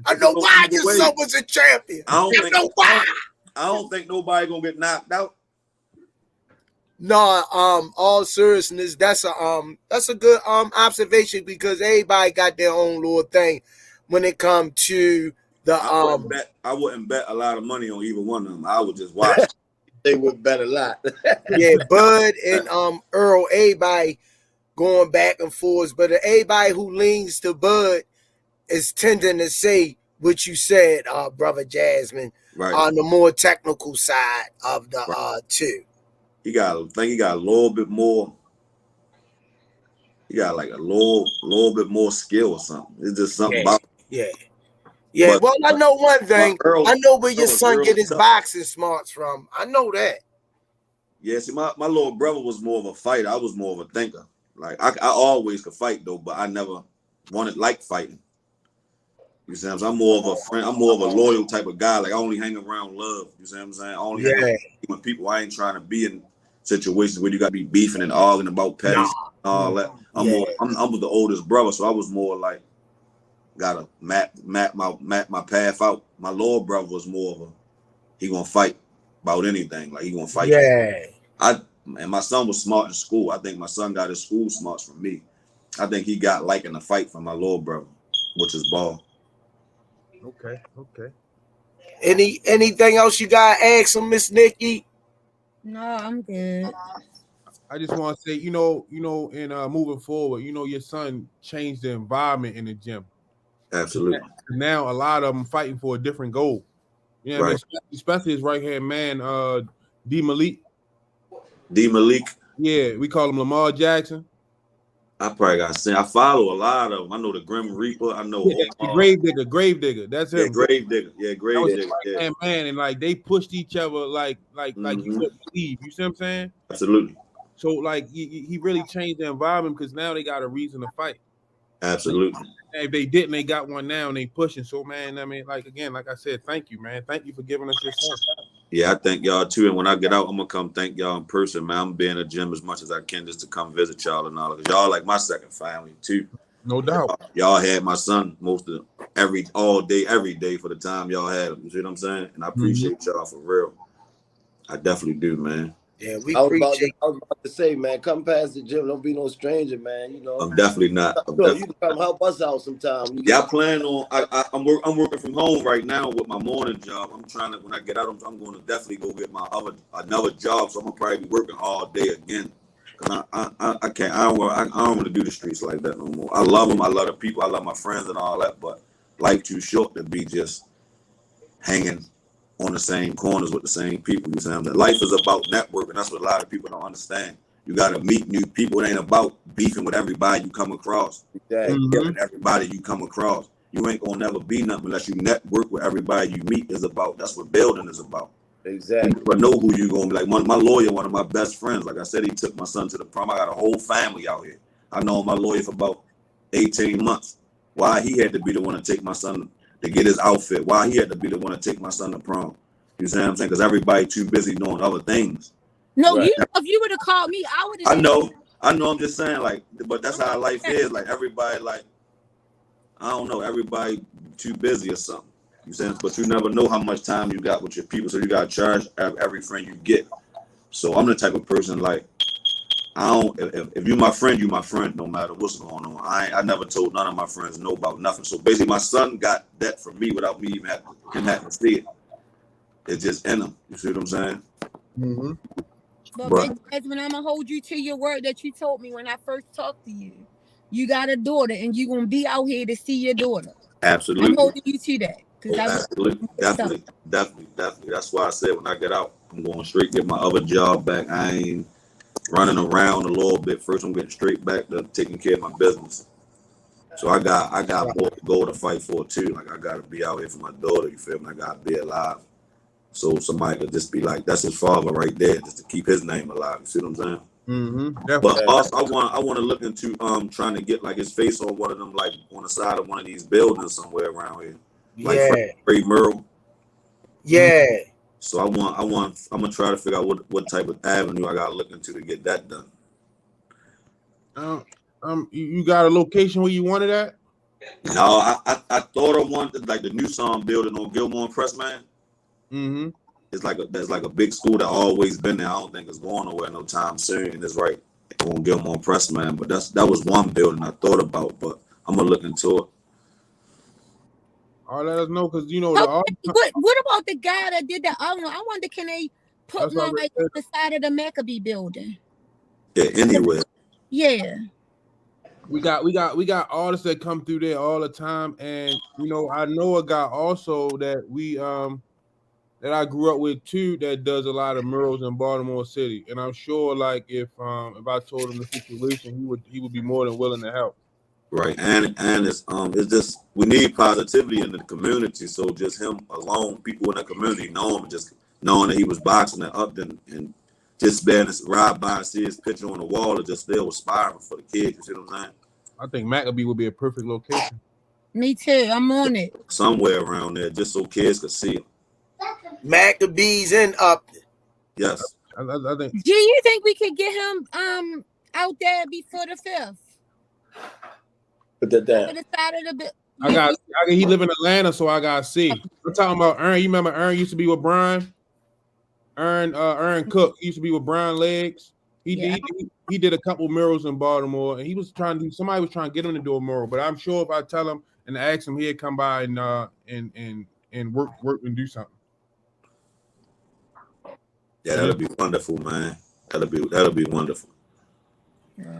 I know why your son was a champion. I don't think nobody gonna get knocked out. No, all seriousness, that's a good observation because everybody got their own little thing when it comes to the I wouldn't bet a lot of money on either one of them. I would just watch. They would bet a lot. Yeah, Bud and Earl, everybody going back and forth, but everybody who leans to Bud is tending to say what you said, Brother Jasmine, right, on the more technical side of the two. I think he got a little bit more He got like a little bit more skill or something. It's just something about him. Yeah. But- Well, I know one thing. Earl- I know where your Earl is son real get his tough. boxing smarts from. I know that. Yeah, see, my little brother was more of a fighter. I was more of a thinker. Like I always could fight though, but I never wanted like fighting. You see what I'm saying? I'm more of a friend. I'm more of a loyal type of guy. Like I only hang around love. You see what I'm saying? I only hang around with people. I ain't trying to be in situations where you got to be beefing and arguing about petty and all that. I'm the oldest brother, so I was more like gotta map my path out. My little brother was more of a he gonna fight about anything. Like he gonna fight. And my son was smart in school. I think my son got his school smarts from me. I think he got liking the fight from my little brother, which is ball. Okay. Anything else you got to ask him, Miss Nikki? No, I'm good. I just want to say, you know, and moving forward, your son changed the environment in the gym. Absolutely. Now a lot of them fighting for a different goal. You know what I mean? Especially his right hand man, D Malik. Yeah, we call him Lamar Jackson. I probably got seen. I follow a lot of them. I know the Grim Reaper. I know the Grave Digger. That's him. Grave Digger. Yeah, Grave Digger. Right man, and like they pushed each other like you wouldn't believe. You see what I'm saying? Absolutely. So like he really changed the environment because now they got a reason to fight. Absolutely. And if they didn't, they got one now and they pushing. So man, I mean, like I said, thank you, man. Thank you for giving us your son. Yeah, I thank y'all too. And when I get out, I'm gonna come thank y'all in person, man. I'm being in the gym as much as I can just to come visit y'all and all. Cause y'all like my second family too. No doubt. Y'all had my son all day, every day for the time y'all had him. You see what I'm saying? And I appreciate y'all for real. I definitely do, man. Yeah, we I was appreciate. about to say, man, come past the gym. Don't be no stranger, man. You know. I'm definitely not. You can come help us out sometime. Yeah, I plan on. I'm working from home right now with my morning job. I'm trying to when I get out, I'm going to definitely go get my another job. So I'm gonna probably be working all day again. Cause I can't. I don't want to do the streets like that no more. I love them. I love the people. I love my friends and all that. But life too short to be just hanging on the same corners with the same people. You see what I'm saying? Life is about networking. That's what a lot of people don't understand. You got to meet new people. It ain't about beefing with everybody you come across. Giving everybody you come across. You ain't gonna never be nothing unless you network with everybody you meet. That's what building is about. Exactly. But know who you gonna be. Like my lawyer, one of my best friends. Like I said, he took my son to the prom. I got a whole family out here. I know my lawyer for about 18 months. Why he had to be the one to take my son to get his outfit? Why he had to be the one to take my son to prom? You see what I'm saying? Because everybody too busy doing other things. No, if you would have called me, I would have. I know. I'm just saying, like, but that's how life is. Like everybody, like, I don't know. Everybody too busy or something. You saying? But you never know how much time you got with your people, so you got to charge every friend you get. So I'm the type of person like I don't. If you my friend, you my friend, no matter what's going on. I never told none of my friends no about nothing. So basically, my son got that from me without me even having to see it. It's just in him. You see what I'm saying? Mm-hmm. But Jasmine, I'm gonna hold you to your word that you told me when I first talked to you. You got a daughter, and you're gonna be out here to see your daughter. Absolutely. I'm holding you to that. Absolutely, definitely. That's why I said when I get out, I'm going straight get my other job back. I ain't running around a little bit. First, I'm getting straight back to taking care of my business. So I got more to go to fight for too. Like I gotta be out here for my daughter. You feel me? I gotta be alive. So somebody could just be like, that's his father right there, just to keep his name alive. You see what I'm saying? Mm-hmm. But also, I want to look into trying to get like his face on one of them, like on the side of one of these buildings somewhere around here, like Ray Merle. Yeah. So I'm gonna try to figure out what type of avenue I gotta look into to get that done. You got a location where you wanted at? No, I thought of one like the new song building on Gilmore and Press, man. Mm-hmm. It's like a big school that always been there. I don't think it's going nowhere no time soon. And it's right on Gilmore and Press, man. But that was one building I thought about, but I'm gonna look into it. I'll let us know because what about the guy that did the other one? I wonder can they put one like on the side of the Maccabee building? Yeah, anywhere. Yeah. We got artists that come through there all the time, and I know a guy also that we that I grew up with too that does a lot of murals in Baltimore City, and I'm sure like if I told him the situation, he would be more than willing to help. Right, and it's just we need positivity in the community. So just him alone, people in the community know him, just knowing that he was boxing at Upton, and just being to ride by and see his picture on the wall, is just still inspiring for the kids. You see what I'm saying? I think Maccabee would be a perfect location. Me too. I'm on it. Somewhere around there, just so kids could see him. Maccabees in Upton. Yes. I think. Do you think we could get him out there before the 5th? Put that down. For the side of the He live in Atlanta, so I got to see. I'm talking about Ern. You remember Ern used to be with Brian? Ern Cook used to be with Brian Legs. He did a couple murals in Baltimore, and he was trying to. Somebody was trying to get him to do a mural, but I'm sure if I tell him and ask him, he'd come by and work and do something. Yeah, that'll be wonderful, man. That'll be wonderful.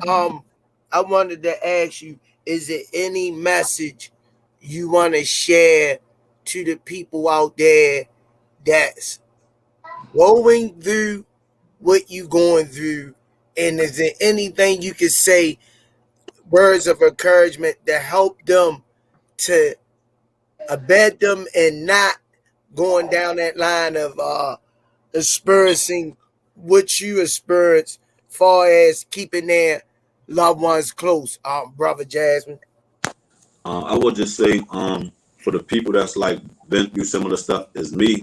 I wanted to ask you, is there any message you want to share to the people out there that's going through what you going through? And is there anything you could say, words of encouragement to help them to abet them and not going down that line of experiencing what you experience far as keeping their loved ones close, brother Jasmine? I would just say, for the people that's like been through similar stuff as me,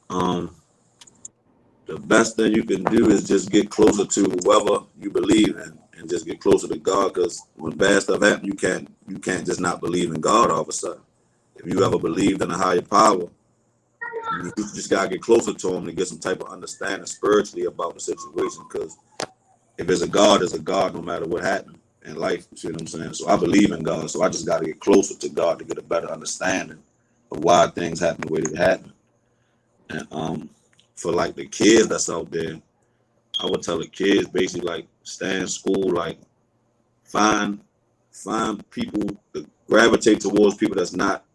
the best thing you can do is just get closer to whoever you believe in, and just get closer to God. Because when bad stuff happens, you can't just not believe in God all of a sudden. If you ever believed in a higher power, you just gotta get closer to him to get some type of understanding spiritually about the situation. Because if it's a God no matter what happened in life. You see what I'm saying? So I believe in God, so I just got to get closer to God to get a better understanding of why things happen the way they happen. And for like the kids that's out there, I would tell the kids basically like stay in school, like find people to gravitate towards people that's not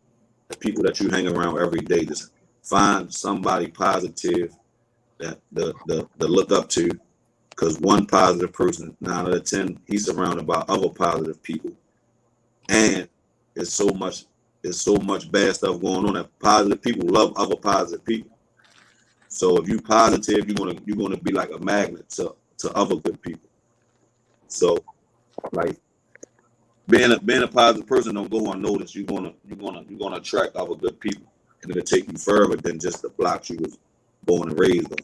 the people that you hang around every day. Just find somebody positive that the look up to. Because one positive person, 9 out of 10, he's surrounded by other positive people, and it's so much bad stuff going on that positive people love other positive people. So if you positive, you're gonna be like a magnet to other good people. So like being a positive person don't go unnoticed. You're gonna attract other good people, and it'll take you further than just the blocks you was born and raised on.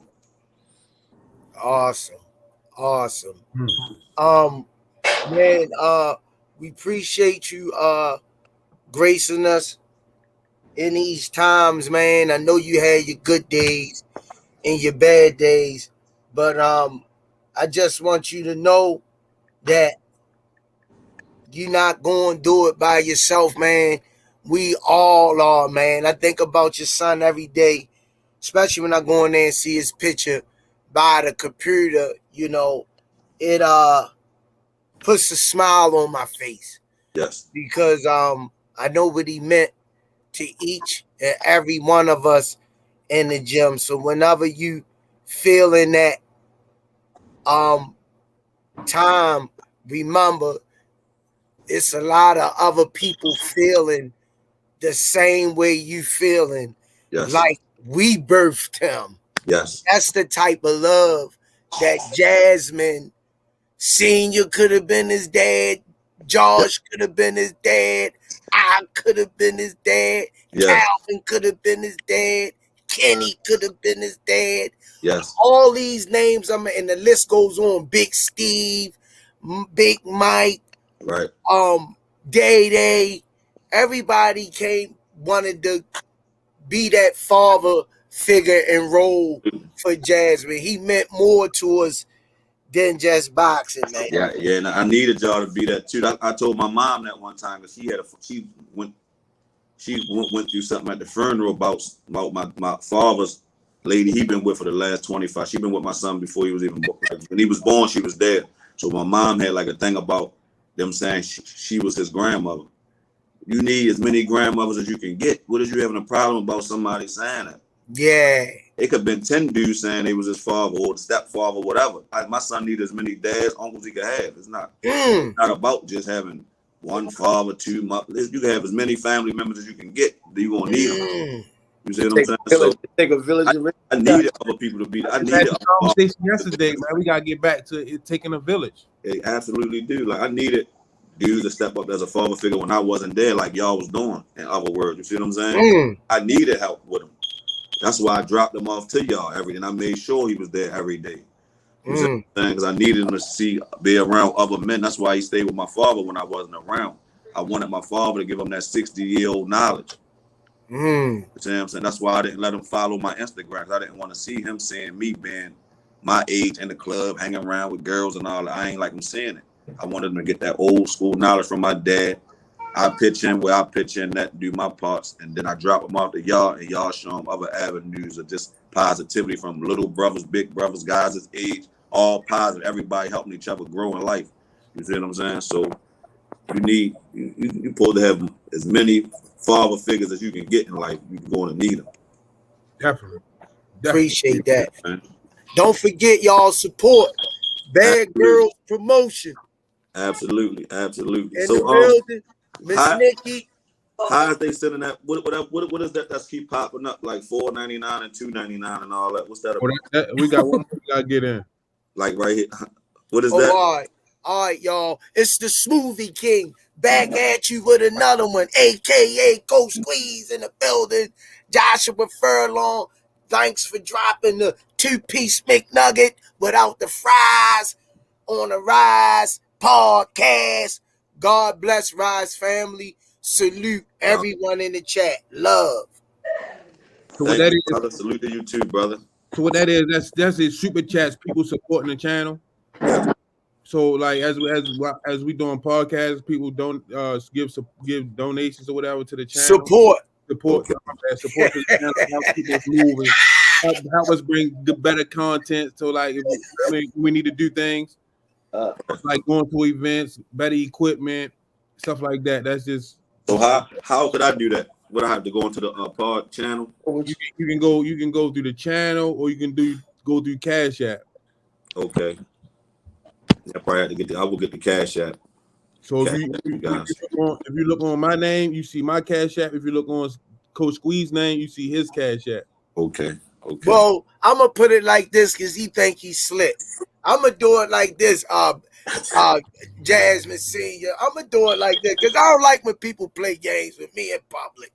Awesome. Man, we appreciate you gracing us in these times, man. I know you had your good days and your bad days, but I just want you to know that you're not going to do it by yourself, man. We all are, man. I think about your son every day, especially when I go in there and see his picture by the computer. You know, it puts a smile on my face. Yes. Because I know what he meant to each and every one of us in the gym. So whenever you feeling that time, remember it's a lot of other people feeling the same way you feeling. Yes. Like we birthed him. Yes. That's the type of love that Jasmine Senior could have been his dad. Josh could have been his dad. I could have been his dad. Yeah. Calvin could have been his dad. Kenny could have been his dad. Yes. All these names, and the list goes on. Big Steve, Big Mike, right? Day Day. Everybody wanted to be that father figure and role for Jasmine. He meant more to us than just boxing, man. Yeah, and I needed y'all to be that too. I told my mom that one time because she went through something at the funeral about my father's lady he been with for the last 25. She been with my son before he was even born. When he was born, she was there. So my mom had like a thing about them saying she was his grandmother. You need as many grandmothers as you can get. What is you having a problem about somebody saying that? Yeah. It could have been 10 dudes saying they was his father or the stepfather, whatever. My son needed as many dads, uncles he could have. It's not about just having one father, two mothers. You can have as many family members as you can get. You're going to need them. You see what I'm saying? So take a village. I needed other people to be. I We had needed a conversation yesterday, man. We gotta get back to it taking a village. They absolutely do. Like I needed dudes to step up as a father figure when I wasn't there, like y'all was doing. In other words, you see what I'm saying? I needed help with him. That's why I dropped him off to y'all every day. And I made sure he was there every day. You see what I'm saying? Because I needed him to be around other men. That's why he stayed with my father when I wasn't around. I wanted my father to give him that 60-year-old knowledge. You see what I'm saying? That's why I didn't let him follow my Instagram. I didn't want to see him seeing me being my age in the club, hanging around with girls and all that. I ain't like him seeing it. I wanted him to get that old school knowledge from my dad. I pitch in where I pitch in, that do my parts, and then I drop them off to y'all, and y'all show them other avenues of just positivity from little brothers, big brothers, guys his age, all positive. Everybody helping each other grow in life. You see what I'm saying? So you're supposed to have as many father figures as you can get in life. You're going to need them. Definitely. Appreciate that. Man. Don't forget y'all support Bad Girls Promotion. Absolutely. In the building, Miss Nikki. How is they sending that? What is that that's keep popping up like $4.99 and $2.99 and all that? What's that about? We got one we gotta get in. Like right here. What is that? All right, y'all. It's the Smoothie King back at you with another one, aka Coach Squeeze in the building. Joshua Furlong. Thanks for dropping the 2-piece McNugget without the fries on the Rize podcast. God bless Rize family. Salute everyone in the chat. Love. So what that is, brother. Salute to you too, brother. So what that is, that's his super chats, people supporting the channel. So like as we doing podcasts, people don't give donations or whatever to the channel. Support okay. Support the channel, help people moving, help us bring better content. So like we need to do things like going to events, better equipment, stuff like that. That's just. So how could I do that? Would I have to go into the pod channel? You can go through the channel, or you can go through Cash App. Okay. I probably have to get I will get the Cash App. So if you look on my name, you see my Cash App. If you look on Coach Squeeze's name, you see his Cash App. Okay. Well, I'm gonna put it like this because he think he's slick. I'm gonna do it like this, Jasmine Senior. I'm gonna do it like this because I don't like when people play games with me in public.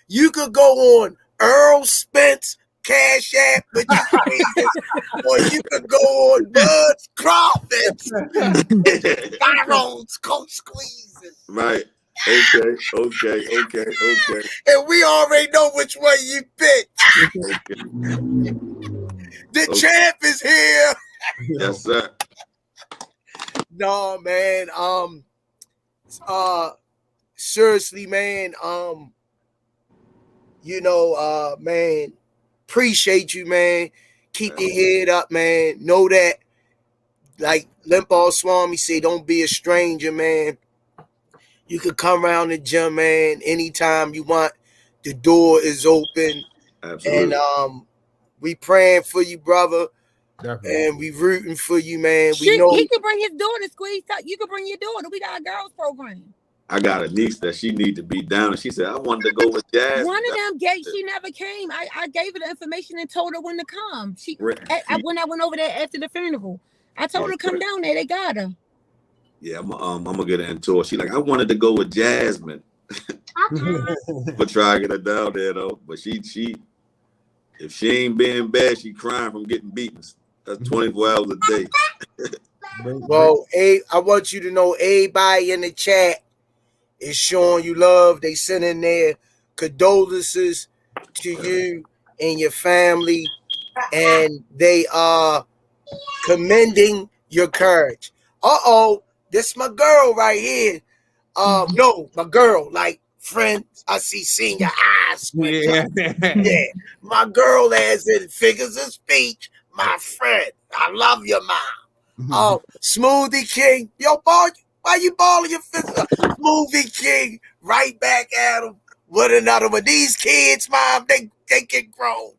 You could go on Earl Spence Cash App, but you can read this, or you could go on Bud's Crawford's, Tyrone's, Coach Squeeze's. Right. Okay. And we already know which one you picked. The champ is here. Yes, sir. No, man. Seriously, man. Man, appreciate you, man. Keep your head up, man. Know that, like Limpal Swami said, don't be a stranger, man. You could come around the gym, man, anytime you want. The door is open. Absolutely. And we praying for you, brother. Definitely. And we rooting for you, man. He could bring his daughter, Squeeze. You could bring your daughter. We got a girls program. I got a niece that she need to be down. And she said, I wanted to go with Jazz. One of them she never came. I gave her the information and told her when to come. When I went over there after the funeral, I told her to come down there. They got her. Yeah, I'm gonna get her into her. She like, I wanted to go with Jasmine. But try to get her down there though. But she if she ain't being bad, she crying from getting beaten. That's 24 hours a day. Well, I want you to know everybody in the chat is showing you love. They sending their condolences to you and your family, and they are commending your courage. This my girl right here. No, my girl, like friend. I seeing your eyes. Yeah. My girl has in figures of speech. My friend, I love your mom. Smoothie King, yo, boy, why you balling your fist? Smoothie King, right back at him with another one. These kids, mom, they get grown.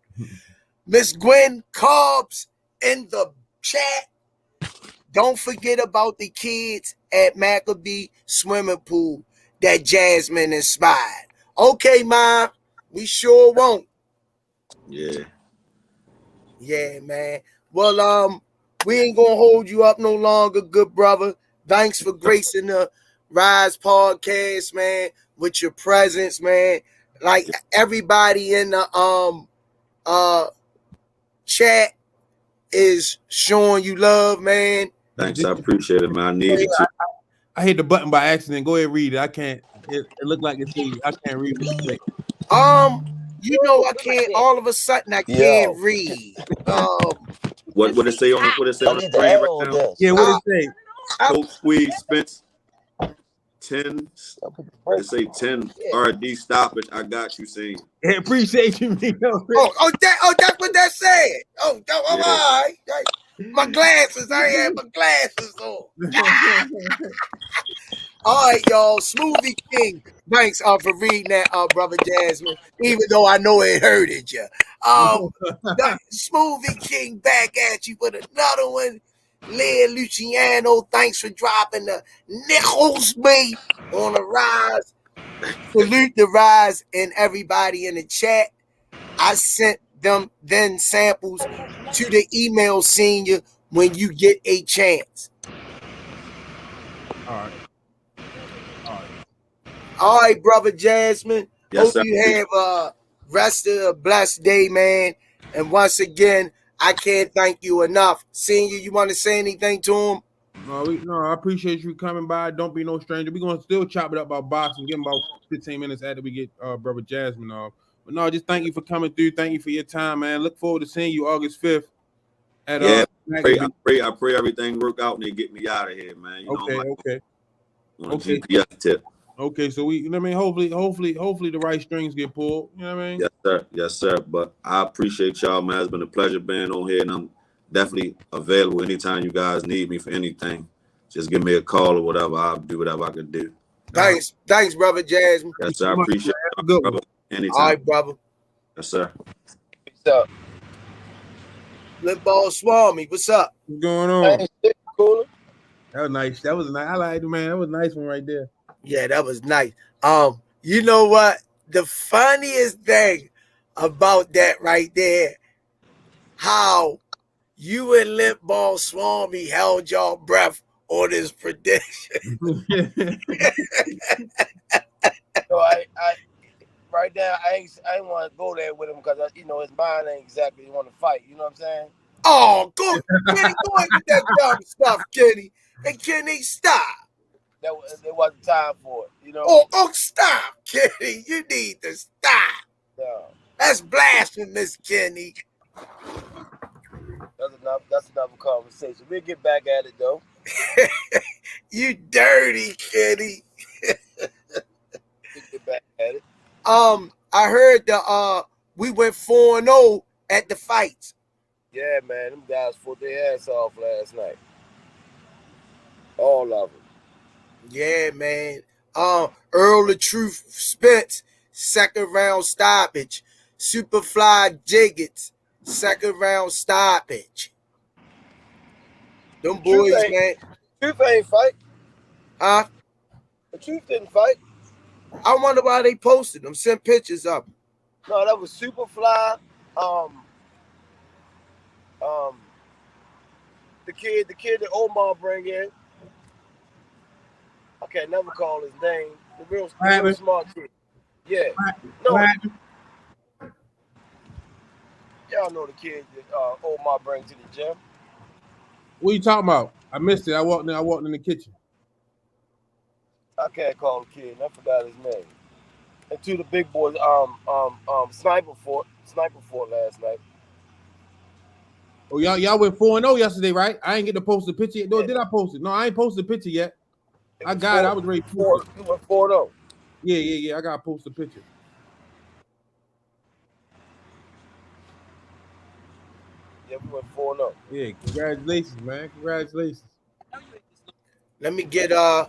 Miss Gwen Cobbs in the chat. Don't forget about the kids at Maccabee Swimming Pool that Jasmine inspired. Okay, Mom, we sure won't. Yeah. Yeah, man. Well, we ain't gonna hold you up no longer, good brother. Thanks for gracing the Rize podcast, man, with your presence, man. Like everybody in the chat is showing you love, man. Thanks, I appreciate it, man. I need it too. I hit the button by accident. Go ahead and read it. I can't. It looked like it's me. I can't read what you say. You know I can't. All of a sudden I can't read. What it say on the screen right now? Yeah, what it say? Coach Squeeze Spence 10. It say 10 RD stoppage. I got you saying. I appreciate you, Nico. That's what that said. All right. My glasses. I ain't had my glasses on. All right, y'all. Smoothie King. Thanks for reading that, brother Jasmine. Even though I know it hurted you. Smoothie King back at you with another one. Leah Luciano, thanks for dropping the nickels me on the Rize. Salute the Rize and everybody in the chat. I sent them then samples to the email senior when you get a chance. All right, brother Jasmine. Yes, Hope you have rest of a blessed day, man. And once again, I can't thank you enough. Senior, you want to say anything to him? No, I appreciate you coming by. Don't be no stranger. We're gonna still chop it up about boxing. Give him about 15 minutes after we get brother Jasmine off. But no, just thank you for coming through. Thank you for your time, man. Look forward to seeing you August 5th. I pray everything work out and they get me out of here, man. You know, Okay. GPS tip. Okay, so hopefully the right strings get pulled. You know what I mean? Yes, sir. But I appreciate y'all, man. It's been a pleasure being on here, and I'm definitely available anytime you guys need me for anything. Just give me a call or whatever. I'll do whatever I can do. Thanks, brother Jasmine. Yes, sir. I appreciate it, brother. Anytime. All right, brother. Yes, sir. What's up? Lip Ball Swami, what's up? What's going on? Hey, cooler. That was nice. That was nice. I like it, man. That was a nice one right there. Yeah, that was nice. You know what? The funniest thing about that right there, how you and Lip Ball Swami held y'all breath on his prediction. So I right now I ain't want to go there with him because his mind ain't exactly want to fight. You know what I'm saying? Oh, Kenny, go into that dumb stuff, Kenny. And Kenny, stop. There wasn't time for it, you know. Oh, stop, Kenny. You need to stop. No. That's blasphemous, Kenny. That's another conversation. We'll get back at it though. You dirty, Kenny. We'll get back at it. I heard we went 4-0 at the fights. Yeah, man, them guys fought their ass off last night. All of them. Yeah, man. Earl of Truth Spence, second round stoppage. Superfly Jiggets, second round stoppage. Them boys, man. Truth ain't fight. Huh? The Truth didn't fight. I wonder why they posted them. Sent pictures up. No, that was Superfly. The kid that Omar bring in. I can't never call his name. The real smart kid. Yeah. No. Y'all know the kid that Omar brings to the gym. What you talking about? I missed it. I walked in the kitchen. I can't call the kid. I forgot his name. And two of the big boys, Sniper fought last night. Oh, y'all went 4-0 yesterday, right? I ain't get to post the picture yet. No, did I post it? No, I ain't posted the picture yet. I got it. I was ready for it. You went 4-0. Yeah. I gotta post the picture. Yeah, we went 4-0. Yeah, congratulations, man. Congratulations. Let me get the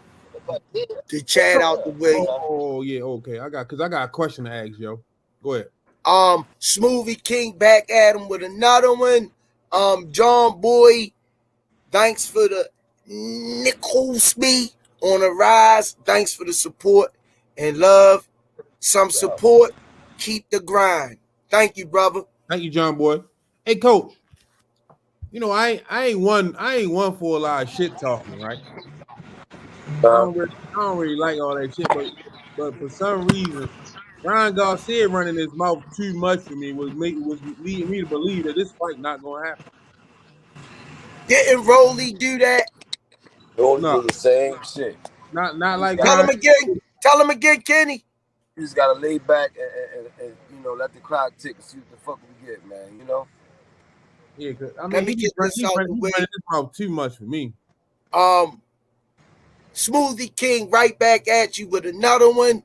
chat out the way. Oh yeah, okay. I got a question to ask, yo. Go ahead. Smoothie King back at him with another one. John Boy, thanks for the Nicholsby on the rise. Thanks for the support and love. Some support. Keep the grind. Thank you, brother. Thank you, John Boy. Hey, Coach. You know, I ain't one for a lot of shit talking, right? I don't really like all that shit, but for some reason, Ryan Garcia running his mouth too much for me was leading me to believe that this fight not gonna happen. Didn't Rolly do that? Rolly No. do the same shit. Not like Tell Ryan. him again. Tell him again, Kenny. You just gotta lay back and you know, let the clock tick and see what the fuck we get, man. You know. Yeah, I Let mean, me get this out the way. running his mouth too much for me. Smoothie King right back at you with another one.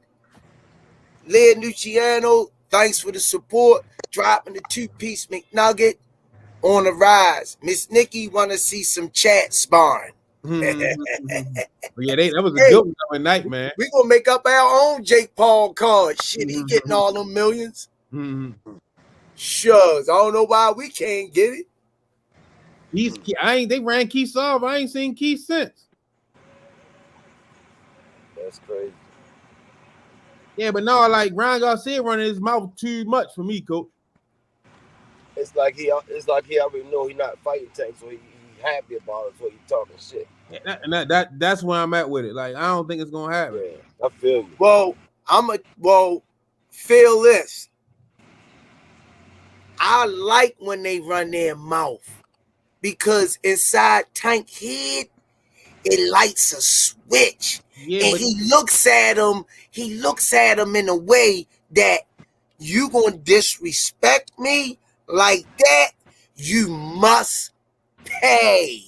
Lea Luciano, thanks for the support. Dropping the 2-piece McNugget on the rise. Miss Nikki want to see some chat sparring. Yeah, that was a good one at night, man. We gonna make up our own Jake Paul card. Shit, he getting all them millions. Shucks, I don't know why we can't get it. They ran Keith off. I ain't seen Keith since. That's crazy. Yeah, but no, like Ryan Garcia running his mouth too much for me, Coach. It's like he already know he's not fighting Tank, so he happy about it, so he talking shit. That's where I'm at with it. Like, I don't think it's gonna happen. Yeah, I feel you. Well, feel this. I like when they run their mouth because inside Tank head, it lights a switch. Yeah, and he looks at him in a way that you gonna disrespect me like that, you must pay.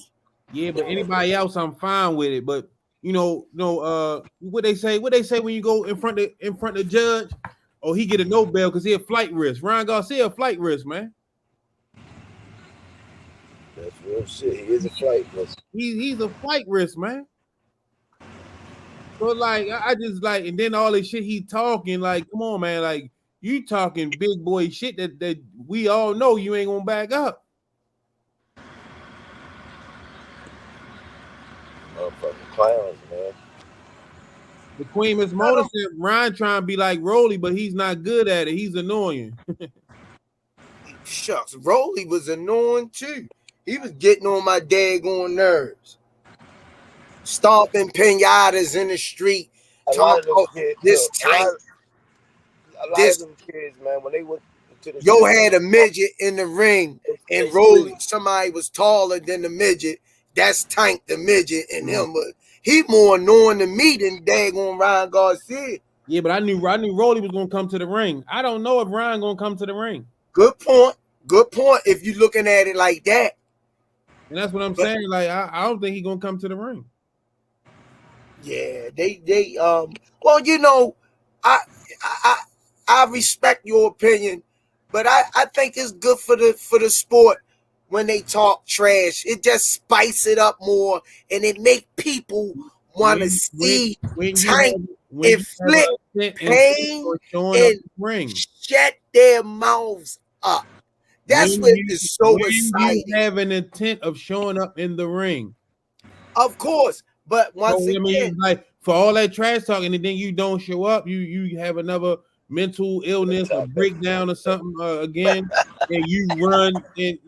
Yeah, but anybody else, I'm fine with it. But you know, what they say when you go in front of the judge, oh, he get a no bail because he a flight risk. Ryan Garcia a flight risk, man. That's real shit. He is a flight risk. He's a flight risk, man. So like, I just like, and then all this shit he talking, like, come on, man, like you talking big boy shit that we all know you ain't gonna back up. Motherfucking clowns, man. The Queen Miss Mona said Ryan trying to be like Rolly, but he's not good at it. He's annoying. Shucks, Rolly was annoying too. He was getting on my daggone nerves. Stomping pinatas in the street. Talking about this tank. A lot of them kids, man, when they went to the Yo had a midget in the ring, and Rolly, somebody was taller than the midget. That's Tank the midget, and him, but he more annoying than me than daggone Ryan Garcia. Yeah, but I knew Rolly was gonna come to the ring. I don't know if Ryan gonna come to the ring. Good point. If you're looking at it like that, and that's what I'm saying. Like, I don't think he's gonna come to the ring. Yeah, they well, you know, I respect your opinion, but I think it's good for the sport when they talk trash. It just spice it up more, and it make people want to see Tank inflict pain and shut their mouths up. That's what is so exciting. You have an intent of showing up in the ring, of course. But once again, like for all that trash talking, and then you don't show up, you have another mental illness or breakdown or something again, and you run, and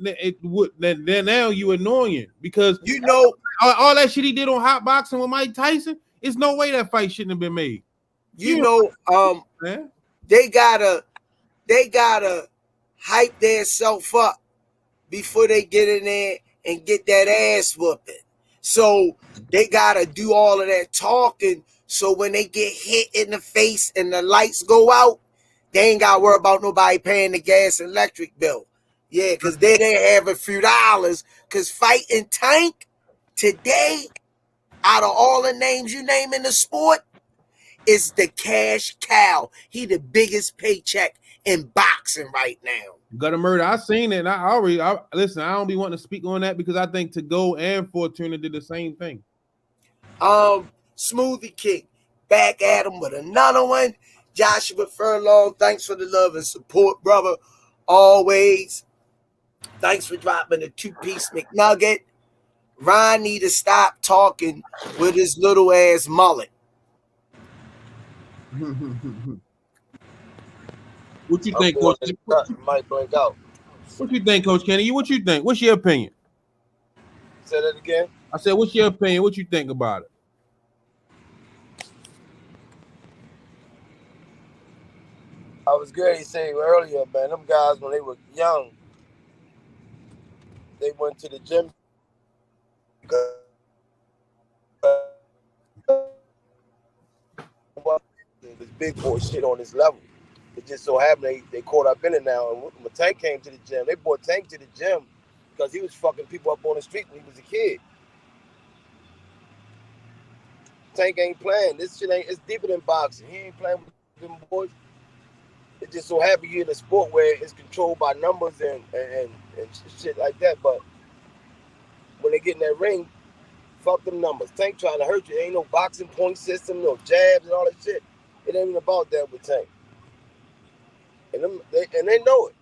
then now you annoying because you know all that shit he did on hot boxing with Mike Tyson. It's no way that fight shouldn't have been made. You know, they gotta hype themselves up before they get in there and get that ass whooping. So they gotta do all of that talking. So when they get hit in the face and the lights go out, they ain't gotta worry about nobody paying the gas and electric bill. Yeah, because they have a few dollars. Because fighting Tank today, out of all the names you name in the sport, is the cash cow. He the biggest paycheck in boxing right now. Gutter Murder, I seen it. And I listen. I don't be wanting to speak on that because I think To Go and Fortuna did the same thing. Smoothie King back at him with another one. Joshua Furlong, thanks for the love and support, brother. Always. Thanks for dropping the 2-piece McNugget. Ryan need to stop talking with his little ass mullet. What you think, Coach? Might blink out. What you think, Coach Kenny? What you think? What's your opinion? Say that again. I said, what's your opinion? What you think about it? I was good. He said earlier, man, them guys, when they were young, they went to the gym. This big boy shit on this level. It just so happened they caught up in it now. And when Tank came to the gym, they brought Tank to the gym because he was fucking people up on the street when he was a kid. Tank ain't playing. This shit ain't, it's deeper than boxing. He ain't playing with them boys. It just so happens you're in a sport where it's controlled by numbers and shit like that. But when they get in that ring, fuck them numbers. Tank trying to hurt you. There ain't no boxing point system, no jabs and all that shit. It ain't even about that with Tank. And they know it.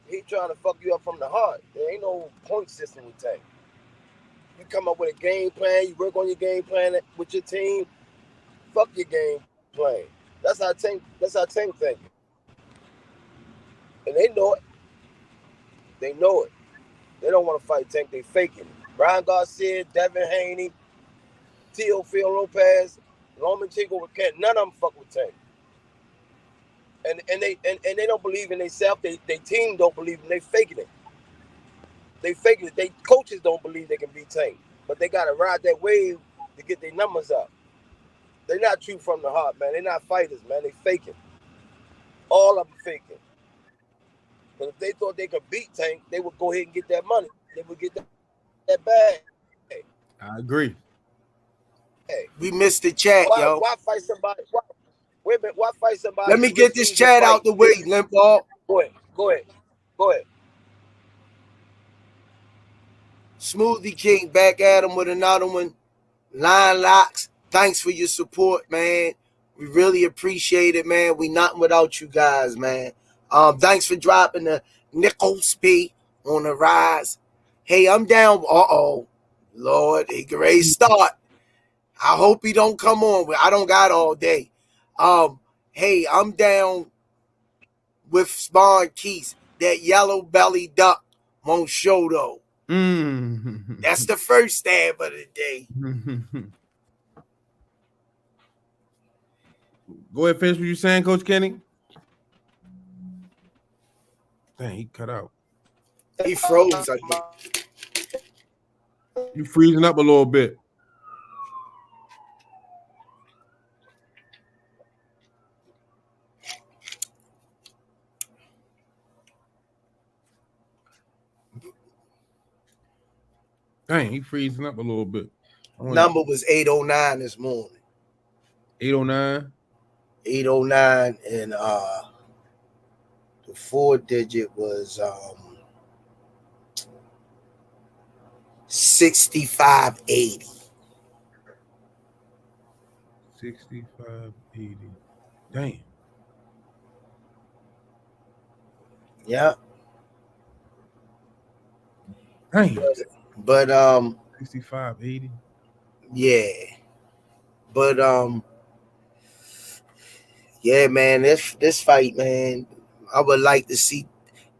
He trying to fuck you up from the heart. There ain't no point system with Tank. You come up with a game plan, you work on your game plan with your team, fuck your game plan. That's how Tank think. And they know it. They know it. They don't want to fight Tank, they faking. Brian Garcia, Devin Haney, Teofilo Lopez, Lomachenko, none of them fuck with Tank. And they don't believe in themselves. They team don't believe in. They faking it. They faking it. They coaches don't believe they can beat Tank, but they gotta ride that wave to get their numbers up. They're not true from the heart, man. They're not fighters, man. They faking. All of them faking. But if they thought they could beat Tank, they would go ahead and get that money. They would get that bag. I agree. Hey, we missed the chat, yo. Why fight somebody? Wait a minute. Why fight somebody? Let me get this chat out the way, Limpball. Go ahead. Smoothie King back at him with another one. Line Locks, thanks for your support, man. We really appreciate it, man. We nothing without you guys, man. Thanks for dropping the Nichols P on the Rize. Hey, I'm down. Uh-oh. Lord, a great start. I hope he don't come on. I don't got all day. Hey, I'm down with Spawn Keys. That yellow belly duck won't show though. That's the first stab of the day. Go ahead, finish what you're saying, Coach Kenny. Dang, he cut out. He froze, I think. You freezing up a little bit. Dang, he freezing up a little bit. Number was 809 this morning. 809? 809, and the 4-digit was 6580. 6580. Damn. Yeah. Dang. But 6580. Yeah. But yeah, man, this fight, man, I would like to see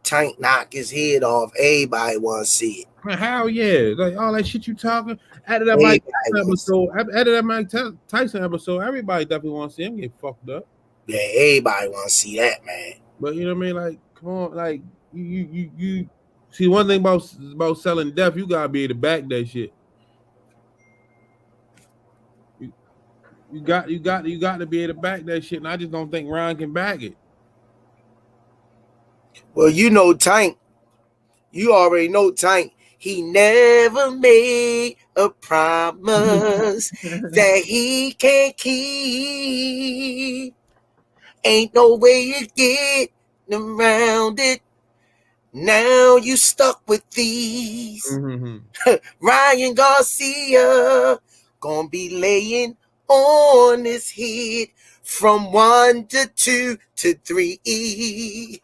Tank knock his head off. Everybody want to see it. Man, hell yeah. Like all that shit you talking. After that Mike Tyson episode, everybody definitely want to see him get fucked up. Yeah, everybody want to see that, man. But you know what I mean? Like, come on, like you see one thing about selling death, you gotta be able to back that shit. You got to be able to back that shit, and I just don't think Ryan can back it. Well, you know Tank. You already know Tank. He never made a promise that he can't keep. Ain't no way you get around it. Now you stuck with these. Ryan Garcia gonna be laying on his head from 1 to 2 to 3.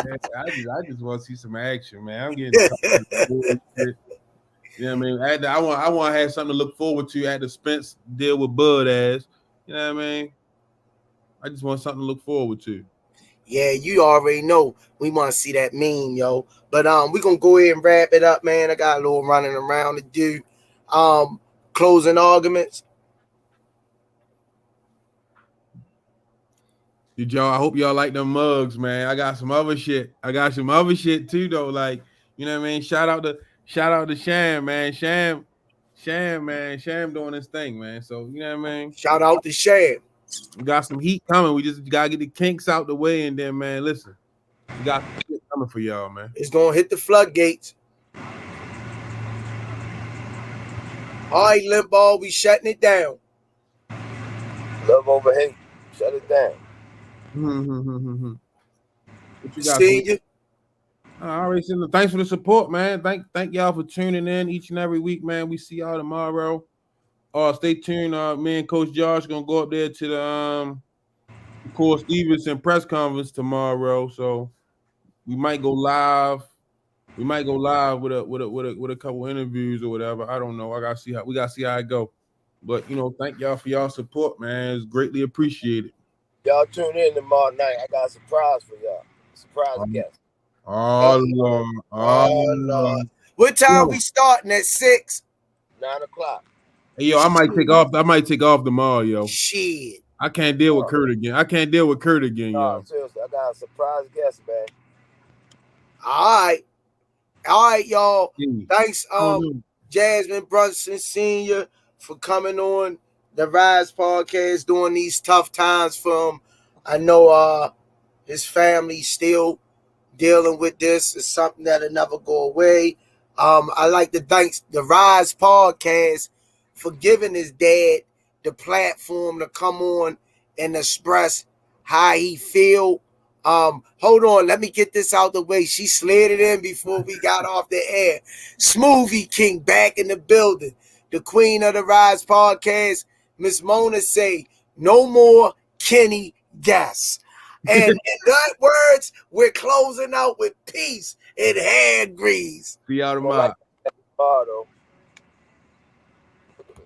Man, I just want to see some action, man. I'm getting tired of bullshit. You know what I mean? I want to have something to look forward to at the Spence deal with Bud ass. You know what I mean? I just want something to look forward to. Yeah, you already know we want to see that meme, yo. But we're gonna go ahead and wrap it up, man. I got a little running around to do. Closing arguments. Did y'all? I hope y'all like them mugs, man. I got some other shit. I got some other shit too, though. Like, you know what I mean? Shout out to Sham, man. Sham, man. Sham doing his thing, man. So you know what I mean? Shout out to Sham. We got some heat coming. We just gotta get the kinks out the way, and then, man, listen, we got some shit coming for y'all, man. It's gonna hit the floodgates. All right, Limball, we shutting it down. Love over hate. Shut it down. What you got? Senior. I already said thanks for the support, man. Thank y'all for tuning in each and every week, man. We see y'all tomorrow. Stay tuned. Me and Coach Josh gonna go up there to the Cole Stevenson press conference tomorrow. So we might go live. We might go live with a couple interviews or whatever. I don't know. We gotta see how it go. But thank y'all for y'all support, man. It's greatly appreciated. Y'all tune in tomorrow night. I got a surprise for y'all. Surprise guest. Oh Lord. Oh Lord. What time we starting? At 6? 9 o'clock. Hey, yo, I might take off. I might take off tomorrow, yo. Shit. I can't deal with Kurt again. Yo. Seriously, I got a surprise guest, man. All right, y'all. Thanks, Jasmine Brunson Sr. for coming on the Rize podcast during these tough times for him. I know his family still dealing with this. It's something that'll never go away. I like to thank the Rize podcast for giving his dad the platform to come on and express how he feel. Hold on, let me get this out the way. She slid it in before we got off the air. Smoothie King back in the building. The queen of the Rize podcast, Miss Mona, say no more Kenny Gas. And in that words, we're closing out with peace and hand grease. See y'all tomorrow. Though.